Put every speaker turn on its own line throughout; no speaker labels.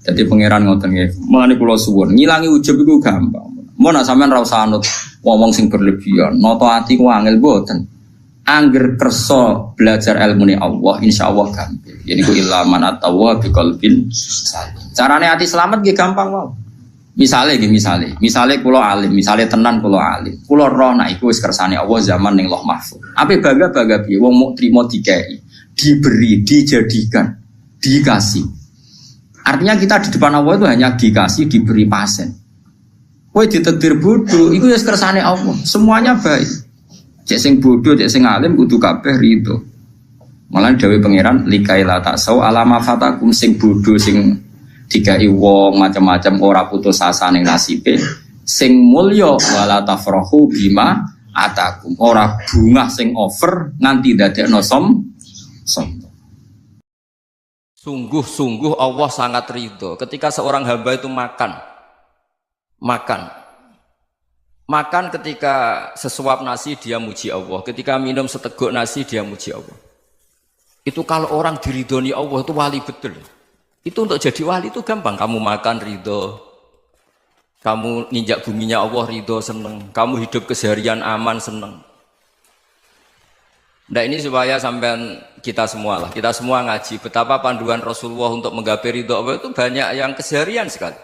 Jadi pangeran ngoten nggih. Mulane kula suwun, ngilangi ujub iku gampang. Mun nek sampean ra usah anut ngomong sing berlebihan, nata ati ku angel mboten. Angger kersa belajar ilmune Allah, insyaallah gampang. Jadi ku ilaman atawa biqalbin salim. Carane ati selamat nggih gampang wae. Misale kula alim, misale tenan kula alim. Kula roh nek iku wis kersane Allah zaman ning Lauh Mahfuz. Ape bangga-bangga piye wong muk trimo dikei, diberi, dijadikan, dikasih. Artinya kita di depan Allah itu hanya dikasih, diberi pasen. Kowe ditakdir bodoh, itu ya kersane Allah. Semuanya baik. Cek sing bodoh, cek sing alim kudu kabeh ridho. Malah dawuh pangeran likaila taksau alama fatakum sing bodoh sing dikai wong macam-macam ora putus asa ning nasibe. Sing mulya wala tafrahu bima atakum. Ora bungah sing over nganti dadekno sombong.
Sungguh-sungguh Allah sangat ridho ketika seorang hamba itu makan ketika sesuap nasi dia muji Allah, ketika minum seteguk nasi dia muji Allah. Itu kalau orang diridhoni Allah itu wali betul. Itu untuk jadi wali itu gampang, kamu makan ridho, kamu nginjak buminya Allah ridho seneng, kamu hidup keseharian aman seneng. Nah ini supaya sampean kita semua ngaji betapa panduan Rasulullah untuk menggapai ridho Allah itu banyak yang keseharian sekali.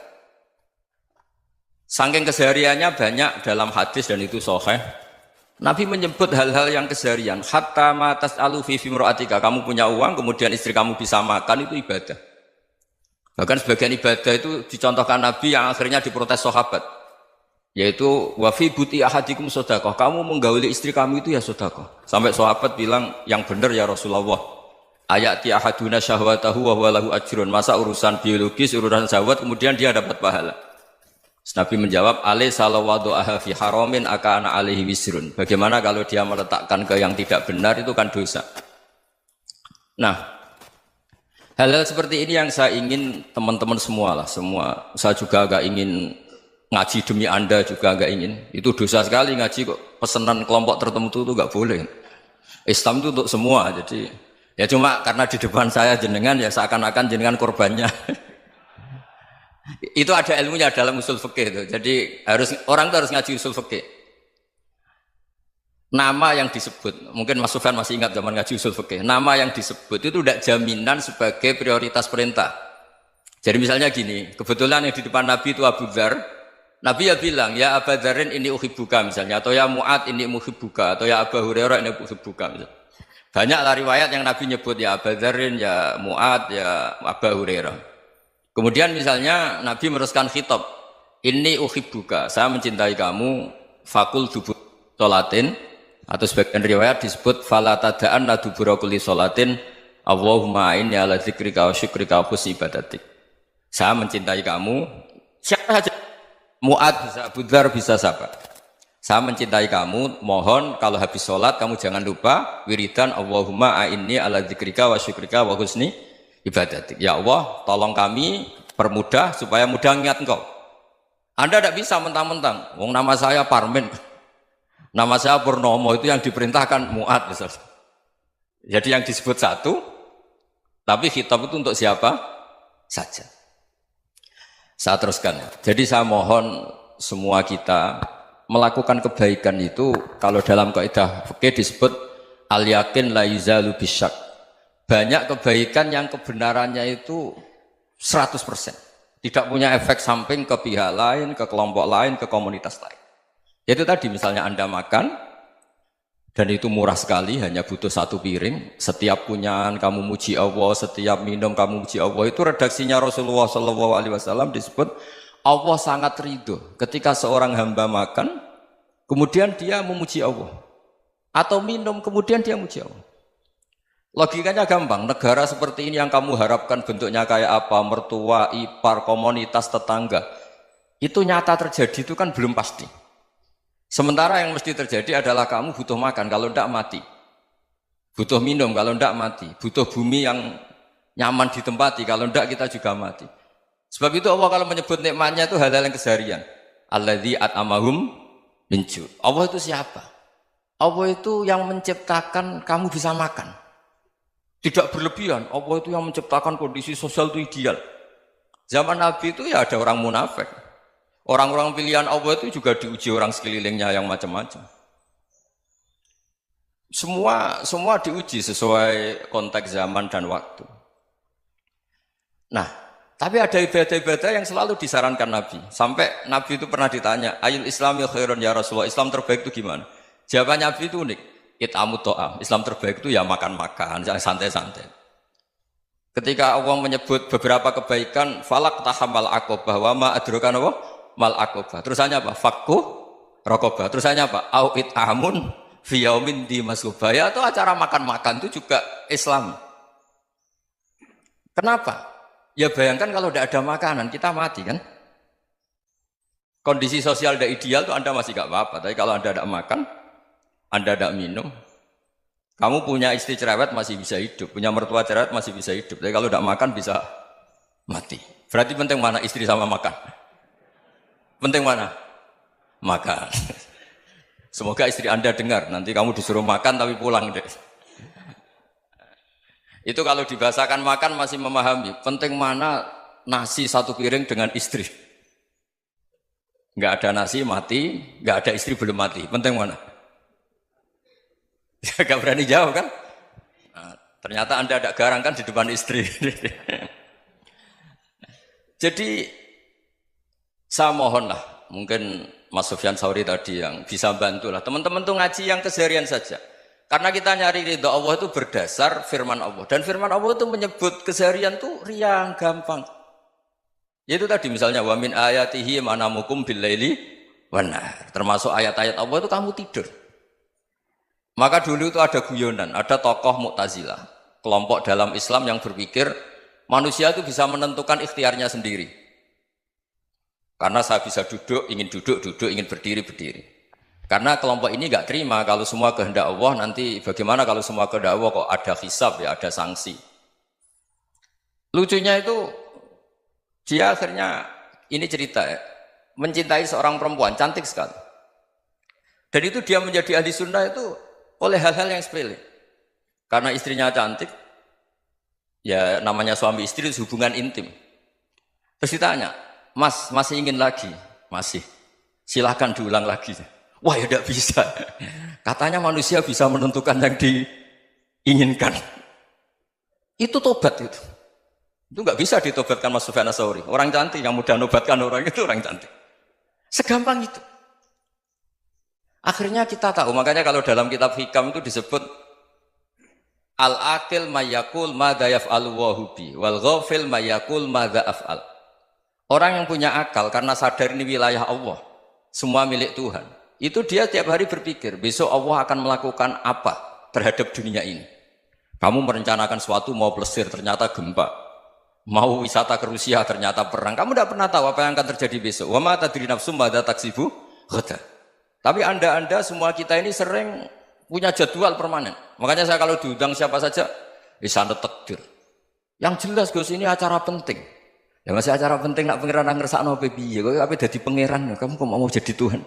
Saking kesehariannya banyak dalam hadis dan itu sahih. Nabi menyebut hal-hal yang keseharian. Hatta ma tas'alu fi imra'atika, kamu punya uang kemudian istri kamu bisa makan itu ibadah. Bahkan sebagian ibadah itu dicontohkan Nabi yang akhirnya diprotes sahabat. Yaitu wafi buti ahadikum sodakoh, kamu menggauli istri kamu itu ya sodakoh. Sampai sahabat bilang yang benar ya Rasulullah. Ayati ahaduna syahwatahu wa huwa lahu ajrun. Masa urusan biologis, urusan syahwat kemudian dia dapat pahala. Nabi menjawab, alai salawadu'aha fi haramin akana alaihi wisrun. Bagaimana kalau dia meletakkan ke yang tidak benar itu kan dosa. Nah, hal-hal seperti ini yang saya ingin teman-teman semua. Saya juga agak ingin ngaji demi Anda juga agak ingin. Itu dosa sekali ngaji kok pesanan kelompok tertentu itu enggak boleh. Islam itu untuk semua. Jadi ya cuma karena di depan saya jenengan ya seakan-akan jenengan korbannya. Itu ada ilmunya dalam usul fikih itu. Jadi orang itu harus ngaji usul fikih. Nama yang disebut, mungkin Mas Sufyan masih ingat zaman ngaji usul fikih. Nama yang disebut itu tidak jaminan sebagai prioritas perintah. Jadi misalnya gini, kebetulan yang di depan Nabi itu Abu Dzar. Nabi ya bilang, ya Abu Dzarin ini uhibbuka misalnya, atau ya Mu'ad ini uhibbuka, atau ya Abu Hurairah ini uhibbuka misalnya. Banyaklah riwayat yang Nabi nyebut ya Abu Dzarin, ya Mu'ad, ya Abu Hurairah. Kemudian misalnya Nabi meneruskan khitab, ini uhibbuka, saya mencintai kamu, fakul dubur sholatin, atau sebagian riwayat disebut fala tada'an la dubura kulli sholatin, Allahumma inni ala dzikrika wa syukrika wa husni ibadatik. Saya mencintai kamu, siapa saja. Mu'ad bisa, Abu Dzar bisa siapa? Saya mencintai kamu, mohon kalau habis sholat kamu jangan lupa wiridan Allahumma a'inni ala dzikrika wa syukrika wa husni ibadatik. Ya Allah, tolong kami permudah supaya mudah ingat engkau. Anda tidak bisa mentang-mentang, wong nama saya Parmin, nama saya Purnomo, itu yang diperintahkan Mu'ad misalnya. Jadi yang disebut satu, tapi khitab itu untuk siapa saja. Saya teruskan. Jadi saya mohon semua kita melakukan kebaikan itu kalau dalam kaidah fikih disebut al yakin la yuzalu bisyak. Banyak kebaikan yang kebenarannya itu 100%. Tidak punya efek samping ke pihak lain, ke kelompok lain, ke komunitas lain. Itu tadi misalnya Anda makan dan itu murah sekali, hanya butuh satu piring. Setiap punyaan kamu muji Allah, setiap minum kamu muji Allah. Itu redaksinya Rasulullah SAW disebut Allah sangat ridho ketika seorang hamba makan, kemudian dia memuji Allah. Atau minum, kemudian dia muji Allah. Logikanya gampang, negara seperti ini yang kamu harapkan bentuknya kayak apa, mertua, ipar, komunitas, tetangga. Itu nyata terjadi itu kan belum pasti. Sementara yang mesti terjadi adalah kamu butuh makan, kalau tidak mati. Butuh minum, kalau tidak mati. Butuh bumi yang nyaman ditempati, kalau tidak kita juga mati. Sebab itu Allah kalau menyebut nikmatnya itu hal-hal yang keseharian. Alladzi at'amahum min ju'. Allah itu siapa? Allah itu yang menciptakan kamu bisa makan. Tidak berlebihan. Allah itu yang menciptakan kondisi sosial itu ideal. Zaman Nabi itu ya ada orang munafik. Orang-orang pilihan Allah itu juga diuji orang sekelilingnya yang macam-macam. Semua diuji sesuai konteks zaman dan waktu. Nah, tapi ada ibadah-ibadah yang selalu disarankan Nabi. Sampai Nabi itu pernah ditanya, ayul islami khairun ya Rasulullah, Islam terbaik itu gimana? Jawaban Nabi itu unik. It'amu to'am. Islam terbaik itu ya makan-makan, jangan santai-santai. Ketika Allah menyebut beberapa kebaikan, falak tahamal aqobah, wa ma adrokan apa? Mal aqobah. Terusannya apa? Fakku rokobah. Terusannya apa? Au it'amun fi yaumin di masubah. Ya itu acara makan-makan itu juga Islam. Kenapa? Ya bayangkan kalau tidak ada makanan, kita mati kan? Kondisi sosial tidak ideal itu Anda masih gak apa-apa. Tapi kalau Anda tidak makan, Anda tidak minum, kamu punya istri cerewet masih bisa hidup, punya mertua cerewet masih bisa hidup. Tapi kalau tidak makan bisa mati. Berarti penting mana istri sama makan? Penting mana? Makan. Semoga istri Anda dengar, nanti kamu disuruh makan tapi pulang deh. Itu kalau dibahasakan makan masih memahami. Penting mana nasi satu piring dengan istri. Nggak ada nasi mati, nggak ada istri belum mati. Penting mana? Gak berani jawab kan? Nah, ternyata Anda ada garang kan di depan istri. Jadi saya mohonlah, mungkin Mas Sufyan Sauri tadi yang bisa bantulah. Teman-teman tuh ngaji yang keseharian saja. Karena kita nyari ridha Allah itu berdasar firman Allah. Dan firman Allah itu menyebut keseharian itu riang, gampang. Yaitu tadi misalnya wa min ayatihi manamukum billaili wan nahar. Termasuk ayat-ayat Allah itu kamu tidur. Maka dulu itu ada guyonan, ada tokoh Mu'tazilah, kelompok dalam Islam yang berpikir manusia itu bisa menentukan ikhtiarnya sendiri. Karena saya bisa duduk, duduk, ingin berdiri, berdiri. Karena kelompok ini nggak terima kalau semua kehendak Allah, nanti bagaimana kalau semua kehendak Allah kok ada hisab ya, ada sanksi. Lucunya itu dia akhirnya ini cerita ya, mencintai seorang perempuan cantik sekali. Dan itu dia menjadi ahli sunnah itu oleh hal-hal yang sepele. Karena istrinya cantik, ya namanya suami istri itu hubungan intim. Terus ditanya, Mas masih ingin lagi? Masih. Silahkan diulang lagi. Wah ya tidak bisa. Katanya manusia bisa menentukan yang diinginkan. Itu tobat itu. Itu nggak bisa ditobatkan Mas Sufyan Ats-Tsauri. Orang cantik yang mudah nobatkan orang itu orang cantik. Segampang itu. Akhirnya kita tahu, makanya kalau dalam kitab Hikam itu disebut al-aqil mayyakul madza yaf'alu wa hubi wal ghafil mayyakul madza af'al. Orang yang punya akal karena sadar ini wilayah Allah, semua milik Tuhan. Itu dia tiap hari berpikir, besok Allah akan melakukan apa terhadap dunia ini. Kamu merencanakan sesuatu mau plesir, ternyata gempa. Mau wisata ke Rusia, ternyata perang. Kamu tidak pernah tahu apa yang akan terjadi besok. Wa ma tadri nafsum madza taksibu ghadan. Tapi anda semua kita ini sering punya jadwal permanen. Makanya saya kalau diundang siapa saja, sana takdir. Yang jelas Gus ini acara penting. Ya masih acara penting nak pangeran ngersakno piye? Kok ape dadi pangeran? Kamu kok mau jadi Tuhan?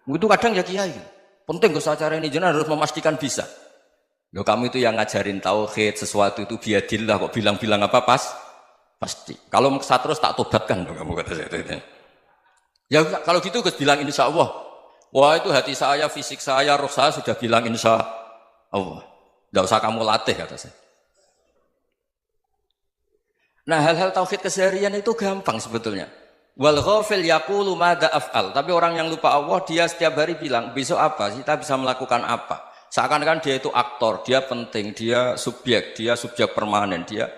Itu kadang ya kiai. Penting Gus acara ini jenengan harus memastikan bisa. Loh kamu itu yang ngajarin tauhid, sesuatu itu biadillah kok bilang-bilang apa pasti. Kalau maksa terus tak tobatkan loh kamu kata saya. Ya kalau gitu Gus bilang insya Allah. Wah itu hati saya, fisik saya, roh saya sudah bilang insya Allah. Tidak usah kamu latih kata saya. Nah hal-hal tauhid keseharian itu gampang sebetulnya. Wal ghafil yaqulu madza af'al. Tapi orang yang lupa Allah dia setiap hari bilang besok apa? Kita bisa melakukan apa? Seakan-akan dia itu aktor, dia penting, dia subjek permanen, dia.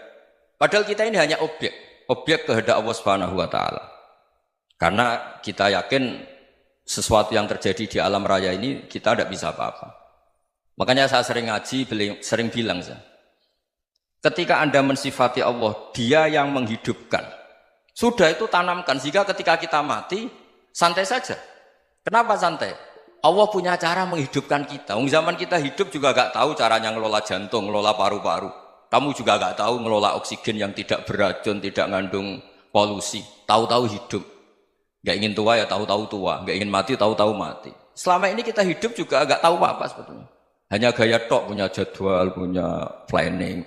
Padahal kita ini hanya objek kehendak Allah Subhanahu wa taala. Karena kita yakin sesuatu yang terjadi di alam raya ini kita tidak bisa apa-apa. Makanya saya sering ngaji, sering bilang saya. Ketika Anda mensifati Allah, Dia yang menghidupkan. Sudah itu tanamkan sehingga ketika kita mati santai saja. Kenapa santai? Allah punya cara menghidupkan kita. Zaman kita hidup juga gak tahu caranya ngelola jantung, ngelola paru-paru. Kamu juga gak tahu ngelola oksigen yang tidak beracun, tidak ngandung polusi. Tahu-tahu hidup. Gak ingin tua ya tahu-tahu tua, gak ingin mati tahu-tahu mati. Selama ini kita hidup juga gak tahu apa sebetulnya. Hanya gaya tok, punya jadwal, punya planning.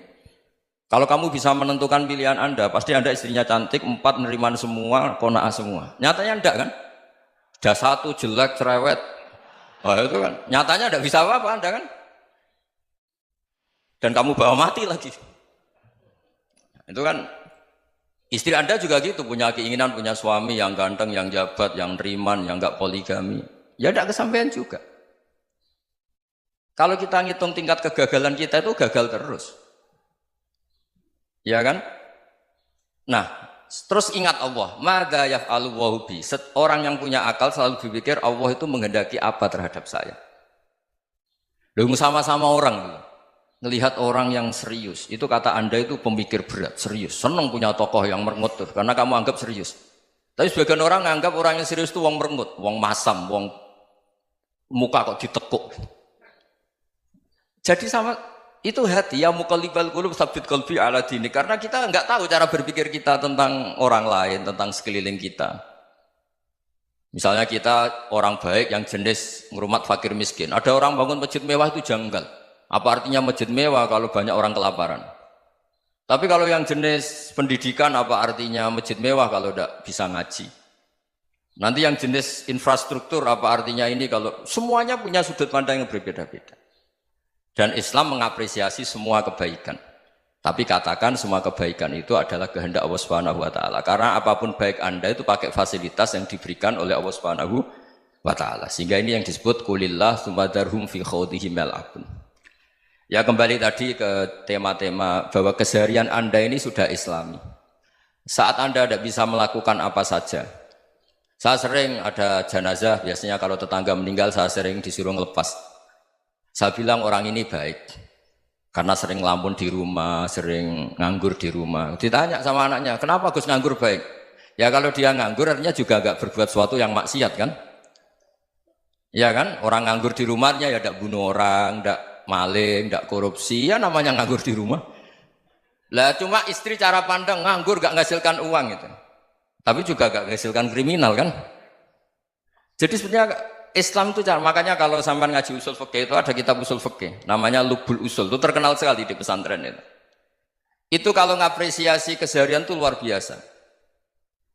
Kalau kamu bisa menentukan pilihan Anda, pasti Anda istrinya cantik, 4 neriman semua, qanaah semua. Nyatanya enggak kan? Ada 1 jelek, cerewet. Oh itu kan, nyatanya enggak bisa apa-apa Anda kan? Dan kamu bawa mati lagi. Itu kan, istri Anda juga gitu, punya keinginan, punya suami yang ganteng, yang jabat, yang neriman, yang enggak poligami. Ya enggak kesampaian juga. Kalau kita ngitung tingkat kegagalan kita itu gagal terus. Ya kan? Nah, terus ingat Allah, madza yaf'alu wa bi. Orang yang punya akal selalu berpikir Allah itu menghendaki apa terhadap saya. Loh, sama-sama orang ngelihat orang yang serius. Itu kata Anda itu pemikir berat, serius. Senang punya tokoh yang merengut tuh, karena kamu anggap serius. Tapi sebagian orang anggap orang yang serius itu wong merengut, wong masam, wong muka kok ditekuk. Jadi sama itu hati ya muqallibal qulub tsabbit qalbi ala dini, karena kita enggak tahu cara berpikir kita tentang orang lain, tentang sekeliling kita. Misalnya kita orang baik yang jenis ngrumat fakir miskin. Ada orang bangun masjid mewah itu janggal. Apa artinya masjid mewah kalau banyak orang kelaparan? Tapi kalau yang jenis pendidikan apa artinya masjid mewah kalau tidak bisa ngaji? Nanti yang jenis infrastruktur apa artinya ini kalau semuanya punya sudut pandang yang berbeda-beda. Dan Islam mengapresiasi semua kebaikan. Tapi katakan semua kebaikan itu adalah kehendak Allah Subhanahu wa taala. Karena apapun baik Anda itu pakai fasilitas yang diberikan oleh Allah Subhanahu wa taala. Sehingga ini yang disebut qulillah tsumadarhum fi khawdihim yal'abun. Ya kembali tadi ke tema-tema bahwa keseharian Anda ini sudah Islami. Saat Anda tidak bisa melakukan apa saja. Saya sering ada jenazah, biasanya kalau tetangga meninggal saya sering disuruh ngelepas. Saya bilang orang ini baik karena sering ngelamun di rumah, sering nganggur di rumah. Ditanya sama anaknya, kenapa Gus nganggur baik? Ya kalau dia nganggur artinya juga agak berbuat sesuatu yang maksiat kan? Ya kan? Orang nganggur di rumahnya ya tidak bunuh orang, tidak maling, tidak korupsi, ya namanya nganggur di rumah. Lah cuma istri cara pandang nganggur gak menghasilkan uang itu. Tapi juga gak menghasilkan kriminal kan? Jadi sebenarnya Islam itu makanya kalau sampai ngaji usul fikih itu ada kitab usul fikih namanya Lubul Usul, itu terkenal sekali di pesantren itu. Itu kalau ngapresiasi keseharian itu luar biasa.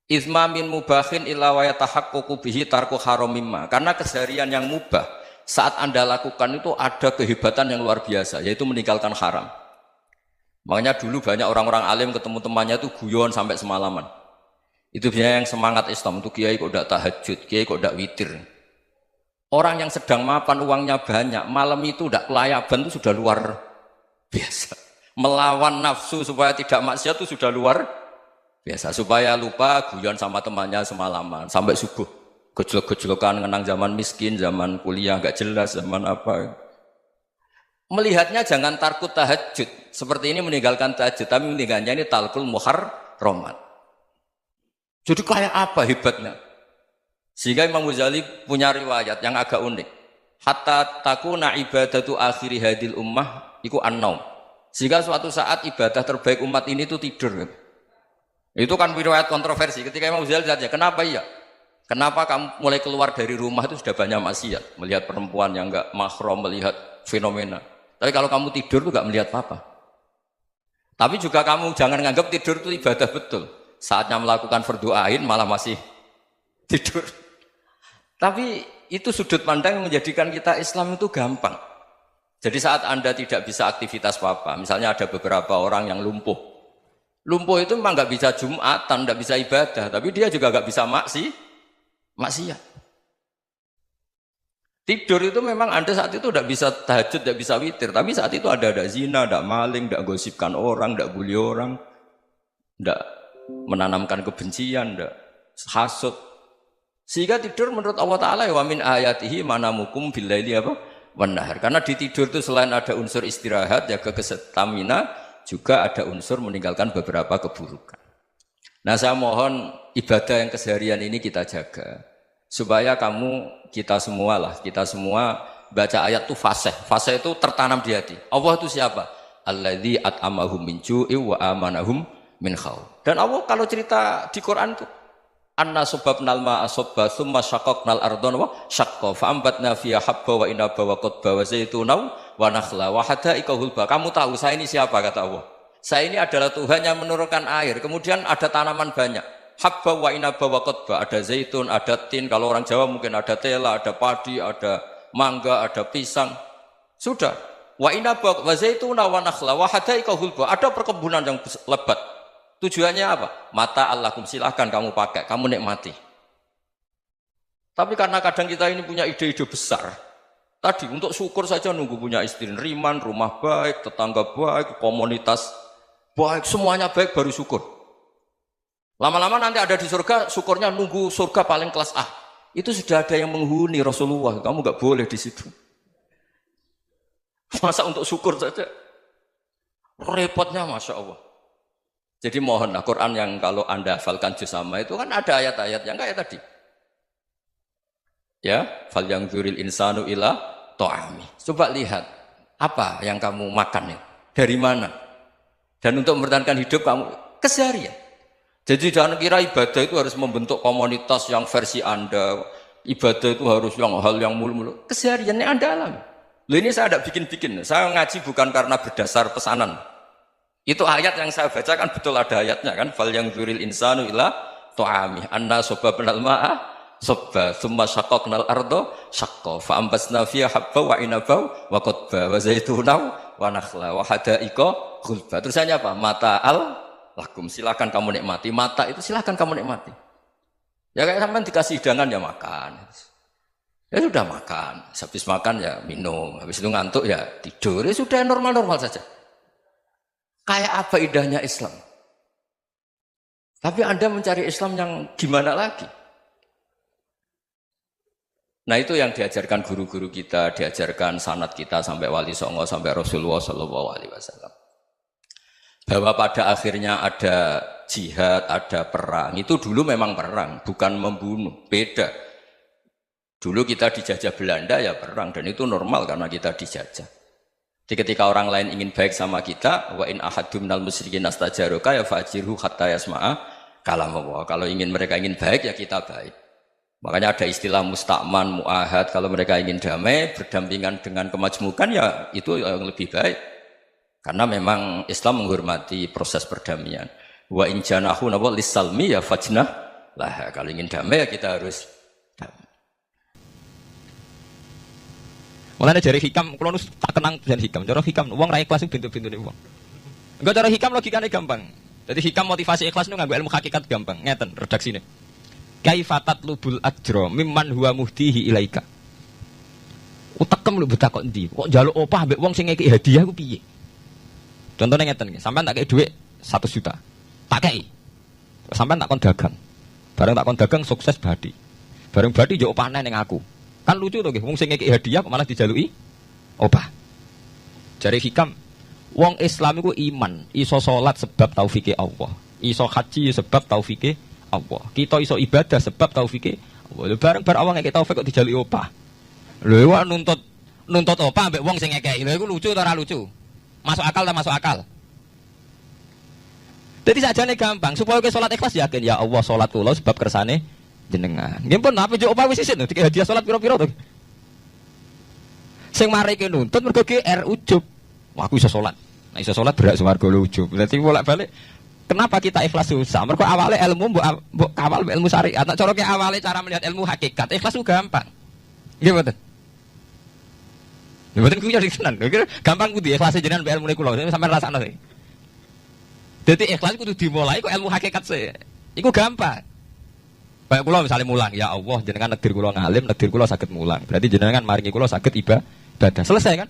Izma min mubahin illa wa yatahaqqaqu bihi tarku haramimma. Karena keseharian yang mubah saat Anda lakukan itu ada kehebatan yang luar biasa, yaitu meninggalkan haram. Makanya dulu banyak orang-orang alim ketemu temannya itu guyon sampai semalaman. Itu biasanya yang semangat Islam itu kiai kok tidak tahajud, kiai kok tidak witir. Orang yang sedang mapan uangnya banyak, malam itu tidak kelayaban itu sudah luar biasa. Melawan nafsu supaya tidak maksiat itu sudah luar biasa. Supaya lupa guyon sama temannya semalaman sampai subuh. Gejolak-gejolokan ngenang zaman miskin, zaman kuliah nggak jelas, zaman apa. Melihatnya jangan tarkut tahajud. Seperti ini meninggalkan tahajud, tapi meninggalnya ini talkul muharramat. Jadi kayak apa hebatnya? Sehingga Imam Ghazali punya riwayat yang agak unik. Hatta takuna ibadatu akhiri hadil ummah iku an-naum. Sehingga suatu saat ibadah terbaik umat ini itu tidur. Itu kan riwayat kontroversi. Ketika Imam Ghazali ditanya, kenapa iya? Kenapa kamu mulai keluar dari rumah itu sudah banyak maksiat? Melihat perempuan yang enggak mahram, melihat fenomena. Tapi kalau kamu tidur itu enggak melihat apa-apa. Tapi juga kamu jangan menganggap tidur itu ibadah betul. Saatnya melakukan fardu ain malah masih tidur. Tapi itu sudut pandang yang menjadikan kita Islam itu gampang. Jadi saat Anda tidak bisa aktivitas apa-apa, misalnya ada beberapa orang yang lumpuh. Lumpuh itu memang nggak bisa Jumatan, nggak bisa ibadah, tapi dia juga nggak bisa maksiat. Tidur itu memang Anda saat itu tidak bisa tahajud, tidak bisa witir, tapi saat itu ada zina, ada maling, tidak gosipkan orang, tidak bully orang, tidak menanamkan kebencian, tidak hasud. Sehingga tidur menurut Allah Ta'ala wa min ayatihi manamukum billaili apa? Wan-nahar. Karena di tidur itu selain ada unsur istirahat, jaga kestamina, juga ada unsur meninggalkan beberapa keburukan. Nah saya mohon ibadah yang keseharian ini kita jaga. Supaya kita semua baca ayat itu fasih. Fasih itu tertanam di hati. Allah itu siapa? Alladzi at'amahum min ju'i wa amanahum min khauf. Dan Allah kalau cerita di Quran itu anna subabnal ma'a subba thumma syaqaqnal ardhan wa syaqqa fa ambatna fiha habba wa inaba wa qadba wa zaituna wa nakhla wa hadaika hulba. Kamu tahu saya ini siapa kata Allah? Saya ini adalah Tuhan yang menurunkan air. Kemudian ada tanaman banyak. Habba wa inaba wa qadba. Ada zaitun, ada tin. Kalau orang Jawa mungkin ada tela, ada padi, ada mangga, ada pisang. Sudah. Wa inaba wa zaituna wa nakhla wa hadaika hulba. Ada perkebunan yang lebat. Tujuannya apa? Mata Allahkum, silahkan kamu pakai, kamu nikmati. Tapi karena kadang kita ini punya ide-ide besar. Tadi untuk syukur saja nunggu punya istri riman, rumah baik, tetangga baik, komunitas baik, semuanya baik baru syukur. Lama-lama nanti ada di surga, syukurnya nunggu surga paling kelas A. Itu sudah ada yang menghuni Rasulullah, kamu nggak boleh di situ. Masa untuk syukur saja? Repotnya Masya Allah. Jadi mohonlah Quran yang kalau Anda hafalkan juz sama itu kan ada ayat-ayat yang kayak tadi. Ya, fal yang dzuril insanu ila ta'ami. Coba lihat apa yang kamu makan ya? Dari mana? Dan untuk mempertahankan hidup kamu keseharian. Jadi jangan kira ibadah itu harus membentuk komunitas yang versi Anda. Ibadah itu harus yang hal yang mulu-mulu. Kesehariannya Anda alami. Loh ini saya tidak bikin-bikin. Saya ngaji bukan karena berdasar pesanan. Itu ayat yang saya baca kan betul ada ayatnya kan. Fal yang dzuril insanu ila ta'ami. Anna sobabnal ma'a sobba. Thumma syaqaqnal ardo syaqqa. Fa'ambasna fiha habba wa inabau wa qadba. Wa zaitunaw wa nakhla wa hadaika khulba. Terusannya apa? Mata'al lakum. Silakan kamu nikmati. Mata itu silakan kamu nikmati. Ya kayak sampai dikasih hidangan ya makan. Ya sudah makan. Habis makan ya minum. Habis itu ngantuk ya tidur. Ya sudah normal-normal saja. Kayak apa indahnya Islam. Tapi Anda mencari Islam yang gimana lagi? Nah itu yang diajarkan guru-guru kita, diajarkan sanad kita sampai Wali Songo, sampai Rasulullah SAW. Bahwa pada akhirnya ada jihad, ada perang. Itu dulu memang perang, bukan membunuh. Beda. Dulu kita dijajah Belanda ya perang, dan itu normal karena kita dijajah. Jadi ketika orang lain ingin baik sama kita, wa in ahadum minal musyrikin astajaruka ya fajirhu hatta yasma'a kalam Allah. Kalau mereka ingin baik ya kita baik. Makanya ada istilah mustakman, muahad. Kalau mereka ingin damai, berdampingan dengan kemajmukan ya itu yang lebih baik. Karena memang Islam menghormati proses perdamaian. Wa in janahu nawa lisalmi ya fajnah lah. Kalau ingin damai ya kita harus damai.
Mulane jare hikam, kula nu tak kenang jan hikam. Cara hikam wong ra ikhlas bintu-bintune wong. Engko cara hikam logikane gampang. Jadi hikam motivasi ikhlas nu nganggo ilmu hakikat gampang. Ngeten redaksine. Kaifatat lubul ajra mimman huwa muhdihi ilaika. Utekem lu betak kok endi? Kok njaluk opah mbek wong sing ngeki hadiah ku piye? Contohnya ngeten nggih, sampean tak kei dhuwit 1 juta. Tak kei. Sampean tak kon dagang. Bareng tak kon dagang sukses badi. Bareng badi yo opah ning aku. Kan lucu tuh, wong sing ngekek hadiah kok malah dijaluki opah. Jare hikam, wong Islam iku iman, iso salat sebab taufike Allah, iso haji sebab taufike Allah. Kita iso ibadah sebab taufike Allah. Bareng-bareng Allah ngekek taufik kok dijaluki opah. Lho iku nuntut opah mbek wong sing ngekek. Lho iku lucu ta ora lucu? Masuk akal ta masuk akal? Jadi sajane gampang, supaya ke salat ikhlas yakin ya Allah salat kula sebab kersane jenengan. Nggih pun apa yo opah wis isin dikek hadiah salat pira-pira to. Sing marike nuntut mergo GR ujub. Wah aku iso salat. Nek iso salat berak swarga ujub. Dadi bolak-balik kenapa kita ikhlas susah? Mergo awale ilmu mbok kawal ilmu syariat. Nek cara ke awale cara melihat ilmu hakikat, ikhlas ku gampang. Nggih mboten. Nggih mboten ku ya dikenan. Gampang ku ikhlas jenengan mbek ilmune kula sampeyan rasakno sih. Dadi ikhlas kudu dimulai kok ilmu hakikat sih. Iku gampang. Kayak kula misalnya mulang, ya Allah jenengan negdir kula ngalim, negdir kula saged mulang. Berarti jenengan maringi kula saged ibadah. Selesai kan?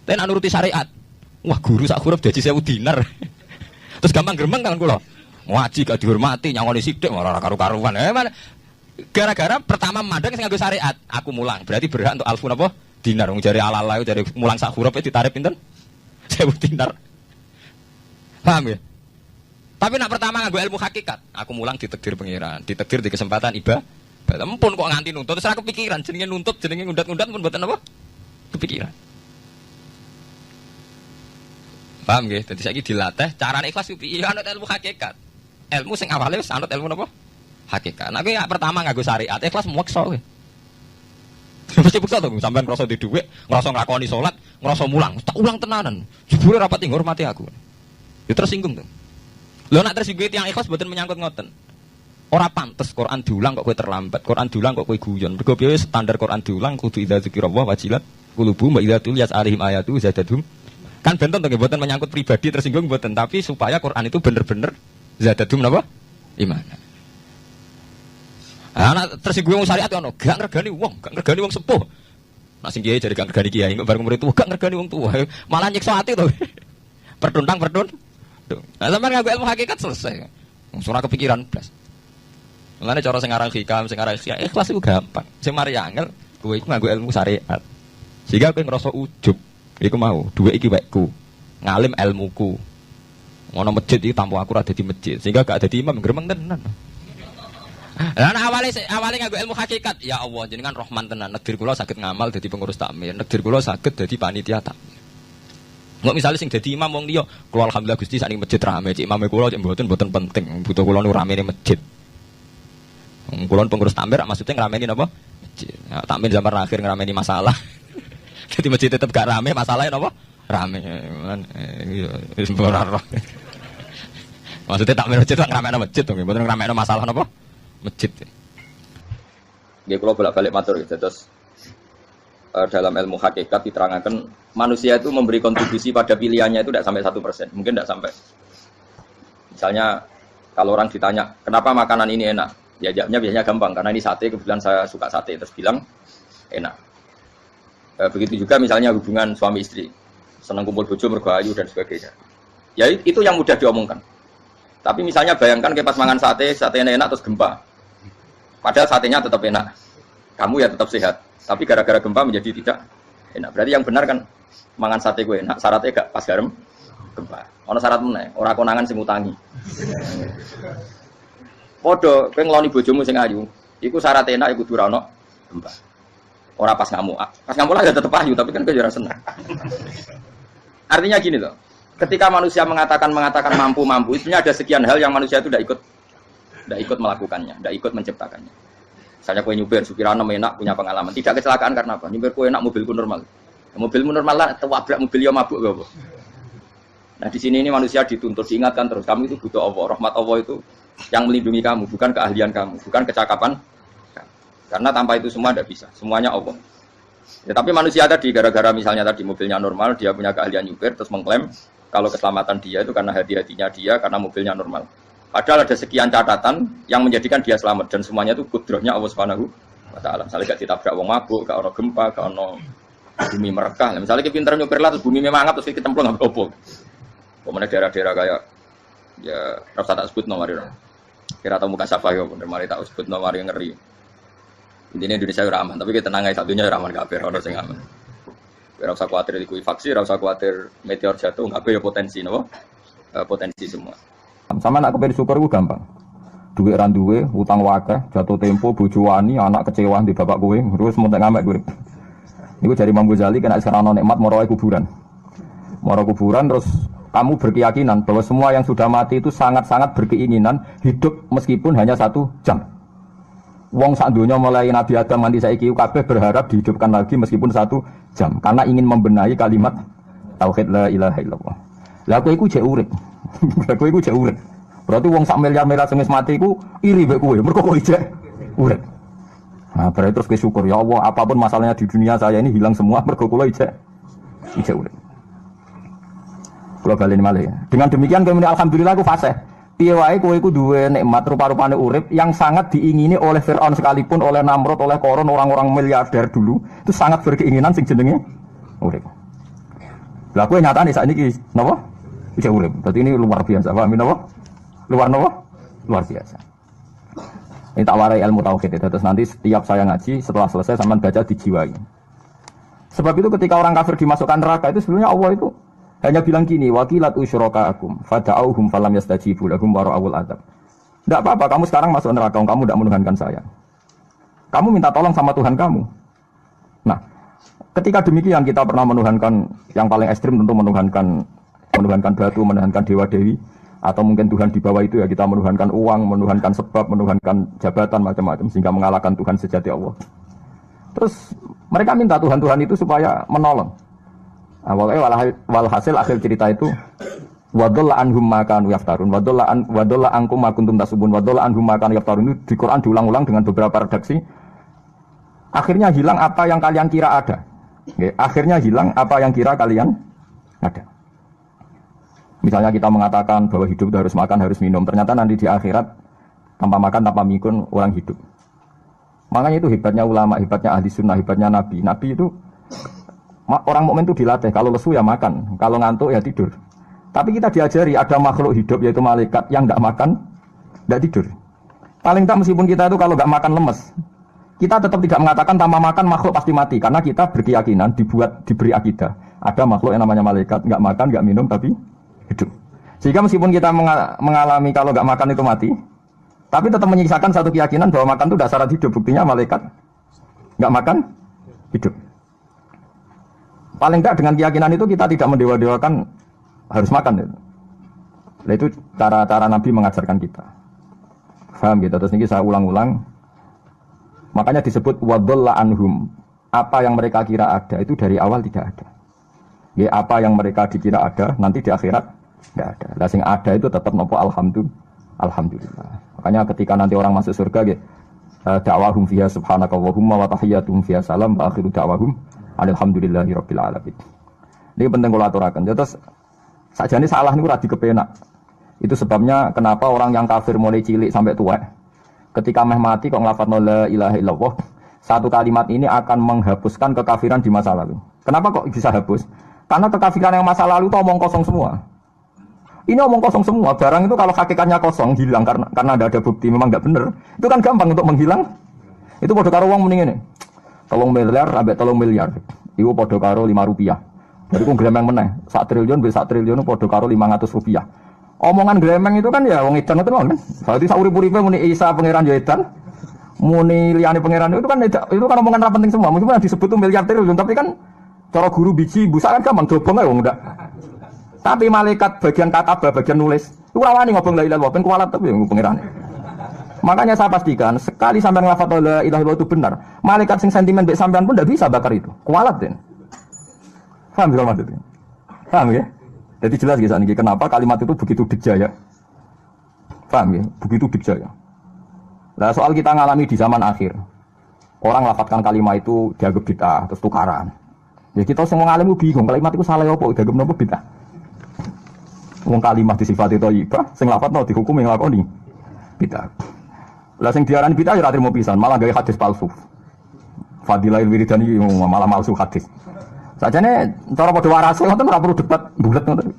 Tapi nek nuruti syariat. Wah, guru sak huruf gaji 1000 dinar. Terus gampang gremeng kan kula. Ngaji gak dihormati, nyangoni sithik ora karu-karuan. Gara-gara pertama mandang sing nganggo syariat, aku mulang. Berarti berhak untuk alfun apa? Dinar. Wong jare ala-ala jare mulang sak huruf ditarif pinten? 1000 dinar. Paham ya? Tapi nak pertama nganggo ilmu hakikat, aku mulang ditakdir pengiran, ditakdir di kesempatan ibadah. Empun kok nganti nuntut, terus aku kepikiran jenenge nuntut, jenenge ngundat-ngundat pun mboten apa? Kepikiran. Paham nggih? Dadi saiki dilatih carane ikhlas piye anut ilmu hakikat. Ilmu sing awale wis anut ilmu napa? Hakikat. Nek nah, pertama nganggo syariat, ikhlas meksa kowe. Mesti bukti to, sampean ngrasa di dhuwit, ngrasa nglakoni salat, ngrasa mulang, tak ulang tenanan. Jebule rapati ngurmati aku. Ya tersinggung tuh. Lho nak tersinggung tiyang ikhlas mboten menyangkut ngoten. Ora pantes Quran diulang kok kowe terlambat, Quran diulang kok kowe guyon. Mergo piye standar Quran diulang kudu idza dzikrallah wajilat qulubuhum wa idza tuliyat alaihim ayatu zadatuhum. Kan benten to nggih mboten menyangkut pribadi tersinggung mboten, tapi supaya Quran itu bener-bener zadatuhum napa? Iman. Anak tersinggung wong syariat ono, gak ngergani wong sepuh. Nak sing kiai jare gak ngergani kiai, kok bareng murid tuwa gak ngergani wong tuwa. Malah nyiksa ati to. Pertuntang. Nah, sampeyan ngaku ilmu hakikat selesai. Ora kepikiran blas. Mulane cara sing aran hikam, sing aran ikhlas iku gampang. Sing mari angel, kowe iku nganggo ilmu syariat. Sehingga kowe ngrasa ujub. Iku mau, dhuwit iki wekku. Ngalim ilmuku. Ngono masjid iki tampo aku ora dadi masjid. Sehingga gak dadi imam gremeng tenan. Lah awale nganggo ilmu hakikat, ya Allah jenengan Rahman tenan. Negdir kula saged ngamal dadi pengurus takmir. Negdir kula saged dadi panitia takmir. Nggak misalnya sing dadi imam wong liya, kula alhamdulillah Gusti sak ning masjid rame, cik imame kula cik mboten penting. Butuh kula nu ramene masjid. Kulon pengurus takmir maksudnya ngerameni apa? Nah, takmir zaman akhir ngerameni masalah. Jadi masjid tetap gak rame, masalahnya apa? Rame. Maksudnya takmir masjid ngerameni masjid dong, betul ngerameni masalah apa? Masjid.
Nggih kula bolak-balik matur gitu. Terus dalam ilmu hakikat diterangkan manusia itu memberi kontribusi pada pilihannya itu tidak sampai 1%, mungkin tidak sampai. Misalnya kalau orang ditanya kenapa makanan ini enak, ya jawabnya biasanya gampang karena ini sate, kebetulan saya suka sate, terus bilang enak. Begitu juga misalnya hubungan suami istri, senang kumpul bojo mergo ayu dan sebagainya. Ya itu yang mudah diomongkan. Tapi misalnya bayangkan kayak pas mangan satenya enak terus gempa. Padahal satenya tetap enak. Kamu ya tetap sehat. Tapi gara-gara gempa menjadi tidak enak. Berarti yang benar kan mangan sate gue enak, syaratnya gak pas garam gempa. Ono syarat meneh, ora konangan sing utangi. Padha kowe ngloni bojomu sing ayu, iku syarat enak iku ora ono gempa. Ora pas ngamuk. Pas ngamuk lah ya tetep ayu, tapi kan kowe ora seneng. Artinya gini loh. Ketika manusia mengatakan mampu, sebenarnya ada sekian hal yang manusia itu tidak ikut melakukannya, tidak ikut menciptakannya. Misalnya kue nyupir, supirano enak, punya pengalaman. Tidak kecelakaan karena apa? Nyupir kue enak, mobilku normal. Mobilmu normal lah, tewabrak mobil yang mabuk gak apa. Nah di sini ini manusia dituntut, diingatkan terus. Kamu itu butuh Allah, rahmat Allah itu yang melindungi kamu, bukan keahlian kamu, bukan kecakapan. Karena tanpa itu semua tidak bisa, semuanya Allah. Ya, tapi manusia tadi, gara-gara misalnya tadi mobilnya normal, dia punya keahlian nyupir, terus mengklaim kalau keselamatan dia itu karena hati-hatinya dia, karena mobilnya normal. Padahal ada sekian catatan yang menjadikan dia selamat dan semuanya itu kudrahnya Allah Subhanahu wa taala. Misalnya gak ditabrak wong mabuk, gak ono gempa, gak ono bumi merekah. Misalnya kita pinter nyupir lah terus bumi memangap terus kita cemplung nggak apa. Kemudian daerah-daerah kayak ya rasa tak sebut nomor itu. Kira tahu muka siapa ya, bener mari tak sebut nomor yang ngeri. Intinya Indonesia aman, tapi kita tenang aja satunya aman kabeh ono sing aman. Ora usah kuwatir likuifaksi, ora usah kuwatir meteor jatuh, kabeh ya potensi napa? Potensi semua.
Sama nak kepen syukur itu gampang. Duit ran duwe, utang wakeh, jatuh tempo, bojo wani, anak kecewa di bapak kowe, terus montek ngamek kowe. Niku dari Imam Ghazali kena sekarang ana nikmat moro kuburan. Moro kuburan terus kamu berkeyakinan bahwa semua yang sudah mati itu sangat-sangat berkeinginan hidup meskipun hanya 1 jam. Wong sak donya mulai Nabi Adam nganti saiki kabeh berharap dihidupkan lagi meskipun 1 jam karena ingin membenahi kalimat tauhid la ilaha illallah. Lah kowe iku jek urip. Kowe iku jek urip. Berarti wong sak miliar-miliar sing wis mati iku iri mbek kowe. Mergo kowe jek urip. Nah, berarti terus bersyukur ya Allah, apapun masalahnya di dunia saya ini hilang semua mergo kula jek urip. Kula baleni malih. Dengan demikian kemudian alhamdulillah aku fasih. Piye wae kowe iku duwe nikmat rupa-rupane urip yang sangat diingini oleh Firaun sekalipun, oleh Namrud, oleh Qarun, orang-orang miliarder dulu, itu sangat berkeinginan sing jenenge urip. Lah kowe nyatane sakniki napa? Bisa urip. Berarti ini luar biasa, paham napa? Luar biasa. Ini tak warai ilmu tauhid itu. Terus nanti setiap saya ngaji, setelah selesai sampean baca dijiwai. Sebab itu ketika orang kafir dimasukkan neraka itu sebenarnya Allah itu hanya bilang gini, wakilat usyrakaakum fada'auhum falam yastajibu lahum wa ra'awul adzab. Enggak apa-apa, kamu sekarang masuk neraka, kamu tidak menuhankan saya. Kamu minta tolong sama Tuhan kamu. Nah, ketika demikian kita pernah menuhankan yang paling ekstrim tentu menuhankan batu, menuhankan dewa-dewi, atau mungkin Tuhan di bawah itu ya kita menuhankan uang, menuhankan sebab, menuhankan jabatan macam-macam sehingga mengalahkan Tuhan sejati Allah. Terus mereka minta Tuhan-Tuhan itu supaya menolong. Awalnya walhasil akhir cerita itu Wadalla anhum ma kanu yaftarun. Wadalla ankum ma kuntum tasubun. Wadalla anhum ma kanu yaftarun itu di Quran diulang-ulang dengan beberapa redaksi. Akhirnya hilang apa yang kalian kira ada. Okay. Akhirnya hilang apa yang kira kalian ada. Misalnya kita mengatakan bahwa hidup itu harus makan, harus minum. Ternyata nanti di akhirat tanpa makan, tanpa minum orang hidup. Makanya itu hebatnya ulama, hebatnya ahli sunnah, hebatnya nabi. Nabi itu orang mukmin itu dilatih. Kalau lesu ya makan, kalau ngantuk ya tidur. Tapi kita diajari ada makhluk hidup yaitu malaikat yang enggak makan, enggak tidur. Paling tak meskipun kita itu kalau enggak makan lemes, kita tetap tidak mengatakan tanpa makan makhluk pasti mati. Karena kita berkeyakinan diberi akidah. Ada makhluk yang namanya malaikat, enggak makan, enggak minum tapi hidup. Sehingga meskipun kita mengalami kalau enggak makan itu mati, tapi tetap menyisakan satu keyakinan bahwa makan itu dasar hidup. Buktinya malaikat enggak makan, hidup. Paling enggak dengan keyakinan itu kita tidak mendewa-dewakan harus makan itu. Nah, itu cara-cara Nabi mengajarkan kita. Paham gitu? Terus ini saya ulang-ulang. Makanya disebut wadalla anhum. Apa yang mereka kira ada itu dari awal tidak ada. Ya, apa yang mereka dikira ada nanti di akhirat tidak ada. Lah sing ada itu tetap nopo alhamdulillah. Makanya ketika nanti orang masuk surga gitu, da'wahum fiha subhanakallahumma wa tahiyyatuhum fiha salam wa akhiru da'wahum alhamdulillahirabbil alamin. Ini penting kula aturaken. Terus sakjane salah niku ora dikepenak. Itu sebabnya kenapa orang yang kafir mulai cilik sampai tua ketika meh mati kok nglafadzna la ilaha illallah, satu kalimat ini akan menghapuskan kekafiran di masa lalu. Kenapa kok bisa hapus? Karena kekafiran yang masa lalu itu omong kosong semua. Ini omong kosong semua. Barang itu kalau hakikatnya kosong hilang karena ada bukti memang enggak benar. Itu kan gampang untuk menghilang. Itu padha karo wong mending ngene. 3 miliar ambek 3 miliar. Iku padha karo 5 rupiah. Jadi ku gremeng meneh, 1 triliun bisa 1 triliun padha karo 500 rupiah. Omongan gremeng itu kan ya wong edan ngoten kan. Berarti sak urip-uripe muni Isa pangeran ya edan. Muni liyane pangeran itu kan omongan ra penting semua. Meskipun disebut tuh miliar triliun tapi kan cara guru biji busa kan gampang dobong ae wong ndak. Tapi malaikat bagian katabah, bagian nulis, itu ora wani ngobong la ilaha illallah ben kualat tapi pangeran. Makanya saya pastikan sekali sampean nglafadz la ilaha illallah itu benar, malaikat sing sentimen mbek sampean pun ndak bisa bakar itu. Kualat den. Paham juga maksudnya? Paham ya? Jadi jelas ya ini kenapa kalimat itu begitu dijaya. Paham ya? Begitu dijaya. Nah soal kita ngalami di zaman akhir, orang lafadzkan kalimat itu dianggap bid'ah terus tukaran. Ya kita semua ngalami bingung kalimat itu salah apa dianggap napa bid'ah. Wong kalimat disifati thayyibah, sing lafadzno dihukumi nglakoni bid'ah. Lah sing diarani bid'ah ya ora trimo pisan, malah gawe hadis palsu. Fadilail wiridani malah palsu hadis. Sajane cara padha warase ngoten ora perlu debat bulet ngoten.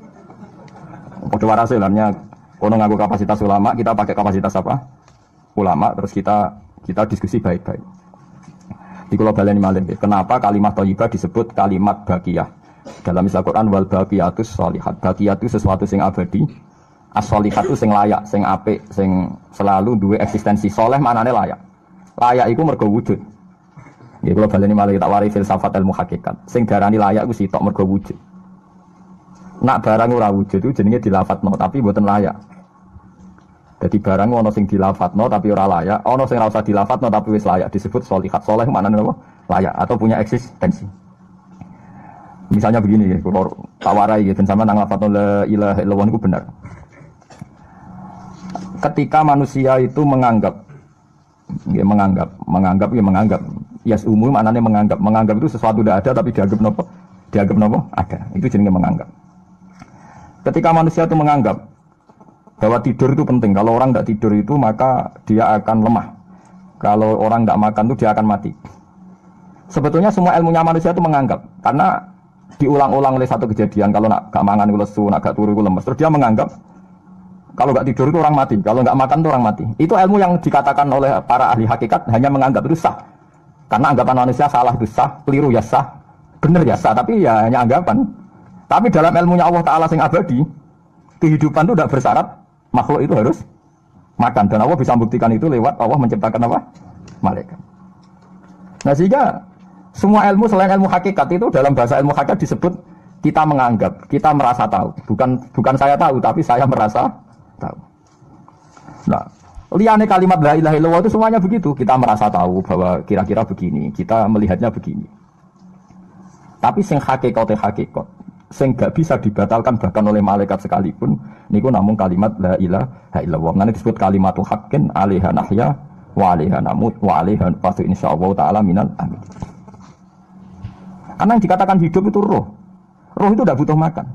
Padha warase lannya kono nganggo kapasitas ulama, kita pakai kapasitas apa? Ulama terus kita diskusi baik-baik. Di kula baleni malih kenapa kalimat thayyibah disebut kalimat baqiyah? Dalam istilah Quran wal baqiyatus sholihat. Baqiyah itu sesuatu sing abadi. As-sholihat itu sing layak, sing apik, sing selalu duwe eksistensi. Soleh maknane layak. Layak iku mergo wujud. Ya kalau baleni malah kita wari filsafat ilmu hakikat. Sing darani layak ku sitok mergo wujud. Nak barang ora wujud itu jenenge dilafadzno tapi mboten layak. Jadi barang ana sing dilafadzno tapi ora layak, ana sing ora usah dilafadzno tapi wis layak disebut sholihat. Saleh maknane apa? Layak atau punya eksistensi. Misalnya begini ya, kalau tawarai gitu sampean nang lafadzno la ilaha illallah itu benar. Ketika manusia itu menganggap yes umum maknanya menganggap itu sesuatu tidak ada tapi dianggap nopo ada, itu jenenge menganggap. Ketika manusia itu menganggap bahwa tidur itu penting, kalau orang tidak tidur itu maka dia akan lemah, kalau orang tidak makan itu dia akan mati. Sebetulnya semua ilmunya manusia itu menganggap, karena diulang-ulang oleh satu kejadian, kalau nak gak mangan itu lesu, nak gak turu itu lemes, terus dia menganggap kalau nggak tidur itu orang mati, kalau nggak makan itu orang mati. Itu ilmu yang dikatakan oleh para ahli hakikat hanya menganggap itu sah. Karena anggapan manusia salah itu sah, keliru ya sah, benar ya sah, tapi ya hanya anggapan. Tapi dalam ilmunya Allah Ta'ala sing abadi, kehidupan itu tidak bersyarat makhluk itu harus makan. Dan Allah bisa membuktikan itu lewat Allah menciptakan apa? Malaikat. Nah sehingga semua ilmu selain ilmu hakikat itu dalam bahasa ilmu hakikat disebut kita menganggap, kita merasa tahu. Bukan saya tahu, tapi saya merasa tahu. Nah, liane kalimat la ilaha illallah itu semuanya begitu. Kita merasa tahu bahwa kira-kira begini, kita melihatnya begini. Tapi sing hakikat, sing gak bisa dibatalkan bahkan oleh malaikat sekalipun niku namung kalimat la ilaha illallah. Nanti disebut kalimatul haqqin 'alaiha nahya wa 'alaiha namut wa 'alaiha nufatu insyaallah taala minal amin. Karena yang dikatakan hidup itu roh. Roh itu tidak butuh makan.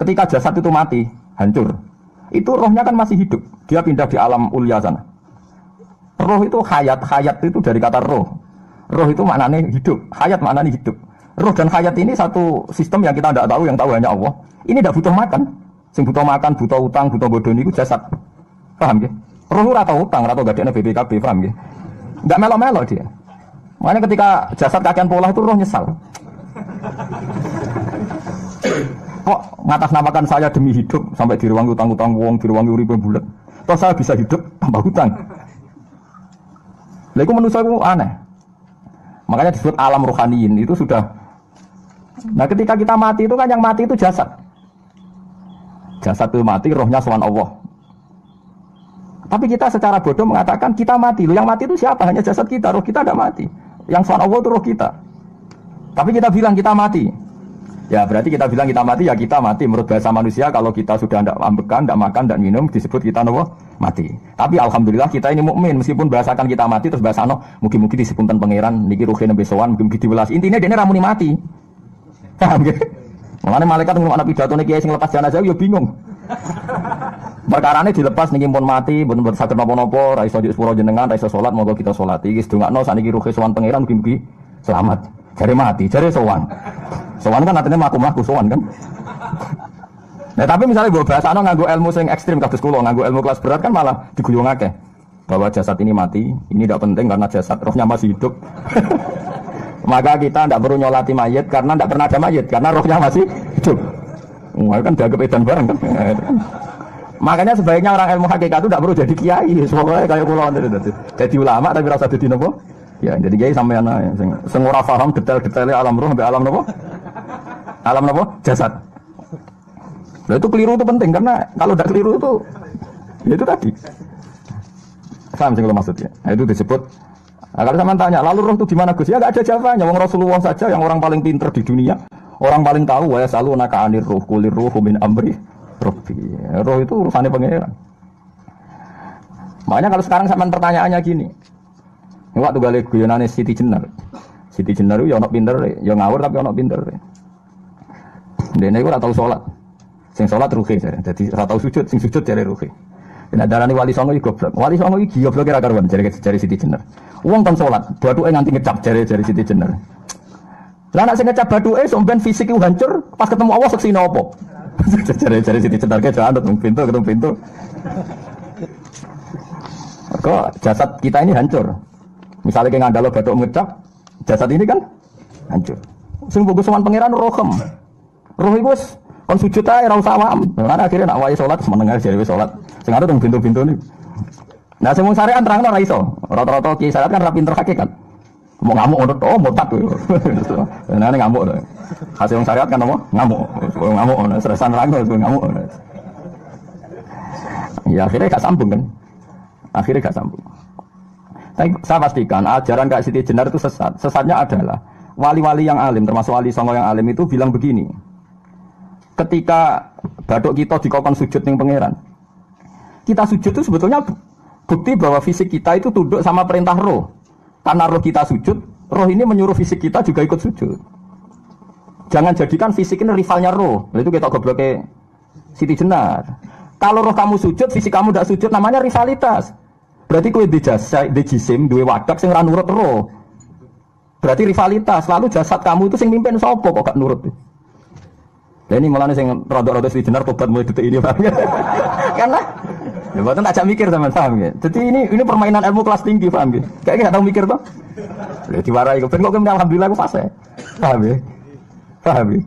Ketika jasad itu mati, hancur. Itu rohnya kan masih hidup. Dia pindah di alam ulya sana. Roh itu hayat. Hayat itu dari kata roh. Roh itu maknanya hidup. Hayat maknanya hidup. Roh dan hayat ini satu sistem yang kita tidak tahu, yang tahu hanya Allah. Ini tidak butuh makan. Sing butuh makan, butuh utang, butuh bodoh itu jasad. Paham ya? Roh itu rata utang, rata gadeknya BPKB, paham ya? Tidak melo-melo dia. Makanya ketika jasad kakean pola itu roh nyesal. Kok ngatasnamakan saya demi hidup sampai diruangi utang-utang wong, diruangi uripe bulat. Toh saya bisa hidup tanpa hutang. Lha iku manusia itu aneh. Makanya disebut alam rohaniin itu sudah. Nah ketika kita mati itu kan yang mati itu jasad. Jasad itu mati, rohnya sowan Allah. Tapi kita secara bodoh mengatakan kita mati. Loh yang mati itu siapa? Hanya jasad kita, roh kita tidak mati. Yang sowan Allah itu roh kita. Tapi kita bilang kita mati. Ya berarti kita bilang kita mati, ya kita mati. Menurut bahasa manusia kalau kita sudah tidak ambekan, tidak makan, tidak minum, disebut kita mati. Tapi alhamdulillah kita ini mukmin, meskipun bahasakan kita mati terus bahasa mungkin-mungkin disepunten pangeran niki ruhe nembe sowan, mungkin diwelas. Intinya dene ra muni mati. Paham nggih? Mulane malaikat ngono pidatone kiai sing lepas jenazah yo bingung. Perkarane dilepas niki pun mati, mboten saged napa-napa, ra iso sepuro jenengan, ra iso salat, monggo kita salat. Iki sedongakno sakniki ruhe sowan pangeran mugi-mugi selamat. Jare mati, jare sowan. Sowan kan artinya mlaku-mlaku sowan kan. Nah tapi misalnya bawa bahasa nganggo ilmu sing ekstrim kados kula, nganggo ilmu kelas berat kan malah diguyung akeh. Bahwa jasad ini mati, ini tidak penting karena jasad rohnya masih hidup. Maka kita tidak perlu nyolati mayit karena tidak pernah ada mayit karena rohnya masih hidup. Wah kan dianggap edan bareng kan. Makanya sebaiknya orang ilmu hakikat itu tidak perlu jadi kiai, soalnya kayak kula jadi ulama tapi rasa dadi napa? Ya jadi kiai sampean ae sing ora paham detail-detailnya alam roh sampai alam napa? Alam napa? Jasad. Nah, itu keliru itu penting karena kalau tidak keliru itu ya itu tadi. Paham sih kalau maksudnya. Nah, itu disebut. Nah, kalau sama tanya, lalu roh itu gimana Gus? Ya nggak ada jawabannya. Wong Rasulullah saja yang orang paling pintar di dunia, orang paling tahu ya selalu naka anir roh kulir roh min amri robbi. Roh itu urusannya pangeran. Makanya kalau sekarang sama pertanyaannya gini, waktu gale guyonane Siti Jenar. Siti Jenar itu ya ono pinter, ya ngawur tapi ono pinter. Dene iku ora tau salat. Sing salat ruhe jare. Dadi ora tau sujud, sing sujud jare ruhe. Nek darani wali songo iki goblok. Wali songo iki goblok ora karuan jare Siti Jenar. Wong kon salat, bathuke nganti ngecap jare Siti Jenar. Lah nek sing ngecap bathuke sampean fisik iku hancur, pas ketemu Allah seksine apa? Jare Siti Jenar ke jangan ketemu pintu. Kok jasad kita ini hancur. Misalnya kayak ngandalo bathuk ngecap, jasad ini kan hancur. Sing bagus sowan pangeran rohem. Roh iku wis kon sujud ae ora usah awam. Lah akhire nak wae salat meneng ae jare salat. Sing ada teng pintu-pintu ni. Nah sing mung syariat terangno ora iso. Rata-rata kiai syariat kan ra pinter hakikat. Mau ngamuk ngono motak kowe. Nah ngamuk to. Hasil wong syariat kan apa? Ngamuk. Ngamuk ono stresan rango ngamuk. Ya akhirnya gak sambung kan. Akhirnya gak sambung. Tapi saya pastikan ajaran Kak Siti Jenar itu sesat. Sesatnya adalah wali-wali yang alim, termasuk wali songo yang alim itu bilang begini. Ketika bathuk kita dikokon sujud ning pangeran, kita sujud itu sebetulnya bukti bahwa fisik kita itu tunduk sama perintah roh. Karena roh kita sujud, roh ini menyuruh fisik kita juga ikut sujud. Jangan jadikan fisik ini rivalnya roh. Itu kita gobloknya Siti Jenar. Kalau roh kamu sujud, fisik kamu tidak sujud, namanya rivalitas. Berarti kowe di jisim, duwe wadak sing ora nurut roh. Berarti rivalitas. Lalu jasad kamu itu sing mimpin sapa kok gak nurut? Lah ini mulane sing rada-rada Siti Jenar tobat mulai detik ini, paham ya? Karena ya mboten tak mikir sampean, paham ya? Jadi ini permainan ilmu kelas tinggi, paham ya? Kayaknya gak tahu mikir toh. Lah diwarai kok ben kok alhamdulillah aku fase. Paham ya? Paham ya?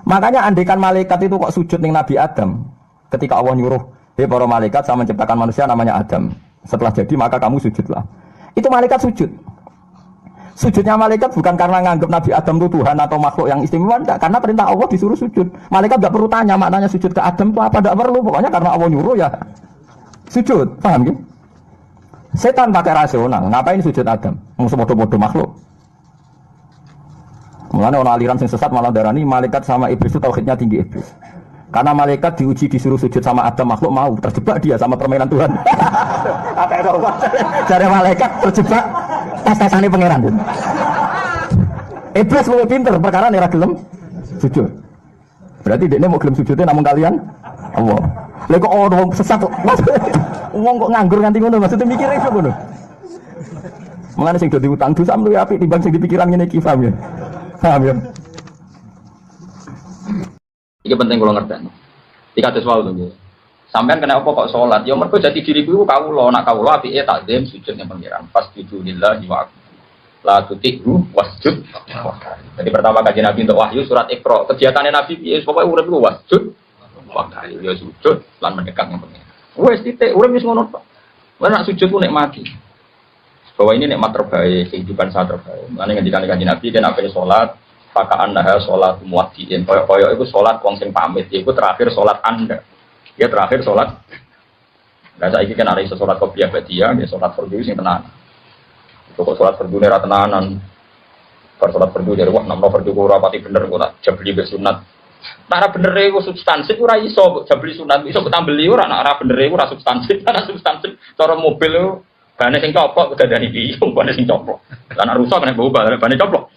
Makanya andekan malaikat itu kok sujud ning Nabi Adam ketika Allah nyuruh, "Hei para malaikat, saya menciptakan manusia namanya Adam. Setelah jadi maka kamu sujudlah." Itu malaikat sujud. Sujudnya malaikat bukan karena nganggap Nabi Adam itu Tuhan atau makhluk yang istimewa, enggak, karena perintah Allah disuruh sujud. Malaikat enggak perlu tanya maknanya sujud ke Adam itu apa, enggak perlu, pokoknya karena Allah nyuruh ya sujud, paham ya? Setan pakai rasional, ngapain sujud Adam? Musuh bodoh-bodoh makhluk. Mulane ana aliran sing sesat malah darani malaikat sama iblis itu tauhidnya tinggi iblis. Karena malaikat diuji disuruh sujud sama Adam makhluk mau terjebak dia sama permainan Tuhan. Apa itu? Cara malaikat terjebak tes-tesane pangeran. Iblis mau pinter perkara ora gelem sujud. Berarti dekne mau gelem sujudnya namun kalian Allah. Lha kok ono sesat kok. Wong kok nganggur nganti ngono maksudnya mikire iso ngono. Mulane sing do diutang dosa luwih apik timbang sing dipikiran ngene iki paham ya. Paham ya.
Iki penting kula ngerteni. Iki kados wae lho. Sampeyan kena apa kok salat? Ya mergo jati diriku iku kawula, nak kawula apike takzim sujud ning pangeran. Fasjudulillahi wa la tuti'u wasjud. Jadi pertama kajian Nabi untuk wahyu surat Iqra. Kegiatannya Nabi ya pokoke urip iku wasjud. Waktu ya sujud lan mendekat ning pangeran. Wes titik urip wis ngono tok. Ora nak sujud ku nikmati. Bahwa ini nikmat terbaik, kehidupan sangat terbaik. Mulane ngendikan kajian Nabi kan apane salat pakaan nah sholat muwakkiin koyok itu sholat wong sing pamit itu terakhir sholat anda ya terakhir sholat nah saya kan ada iso sholat kopiah dia dia sholat fardu sing tenan itu kok sholat fardu nera tenanan per sholat fardu dari wah nomor fardu ora pati bener kok jabli be sunat nah bener iku substansi ora iso jabli sunat iso tambeli ora nek ora bener iku ora substansi ana substansi cara mobil bane sing coplok kedadani iki bane sing coplok lan rusak nek bau bane coplok.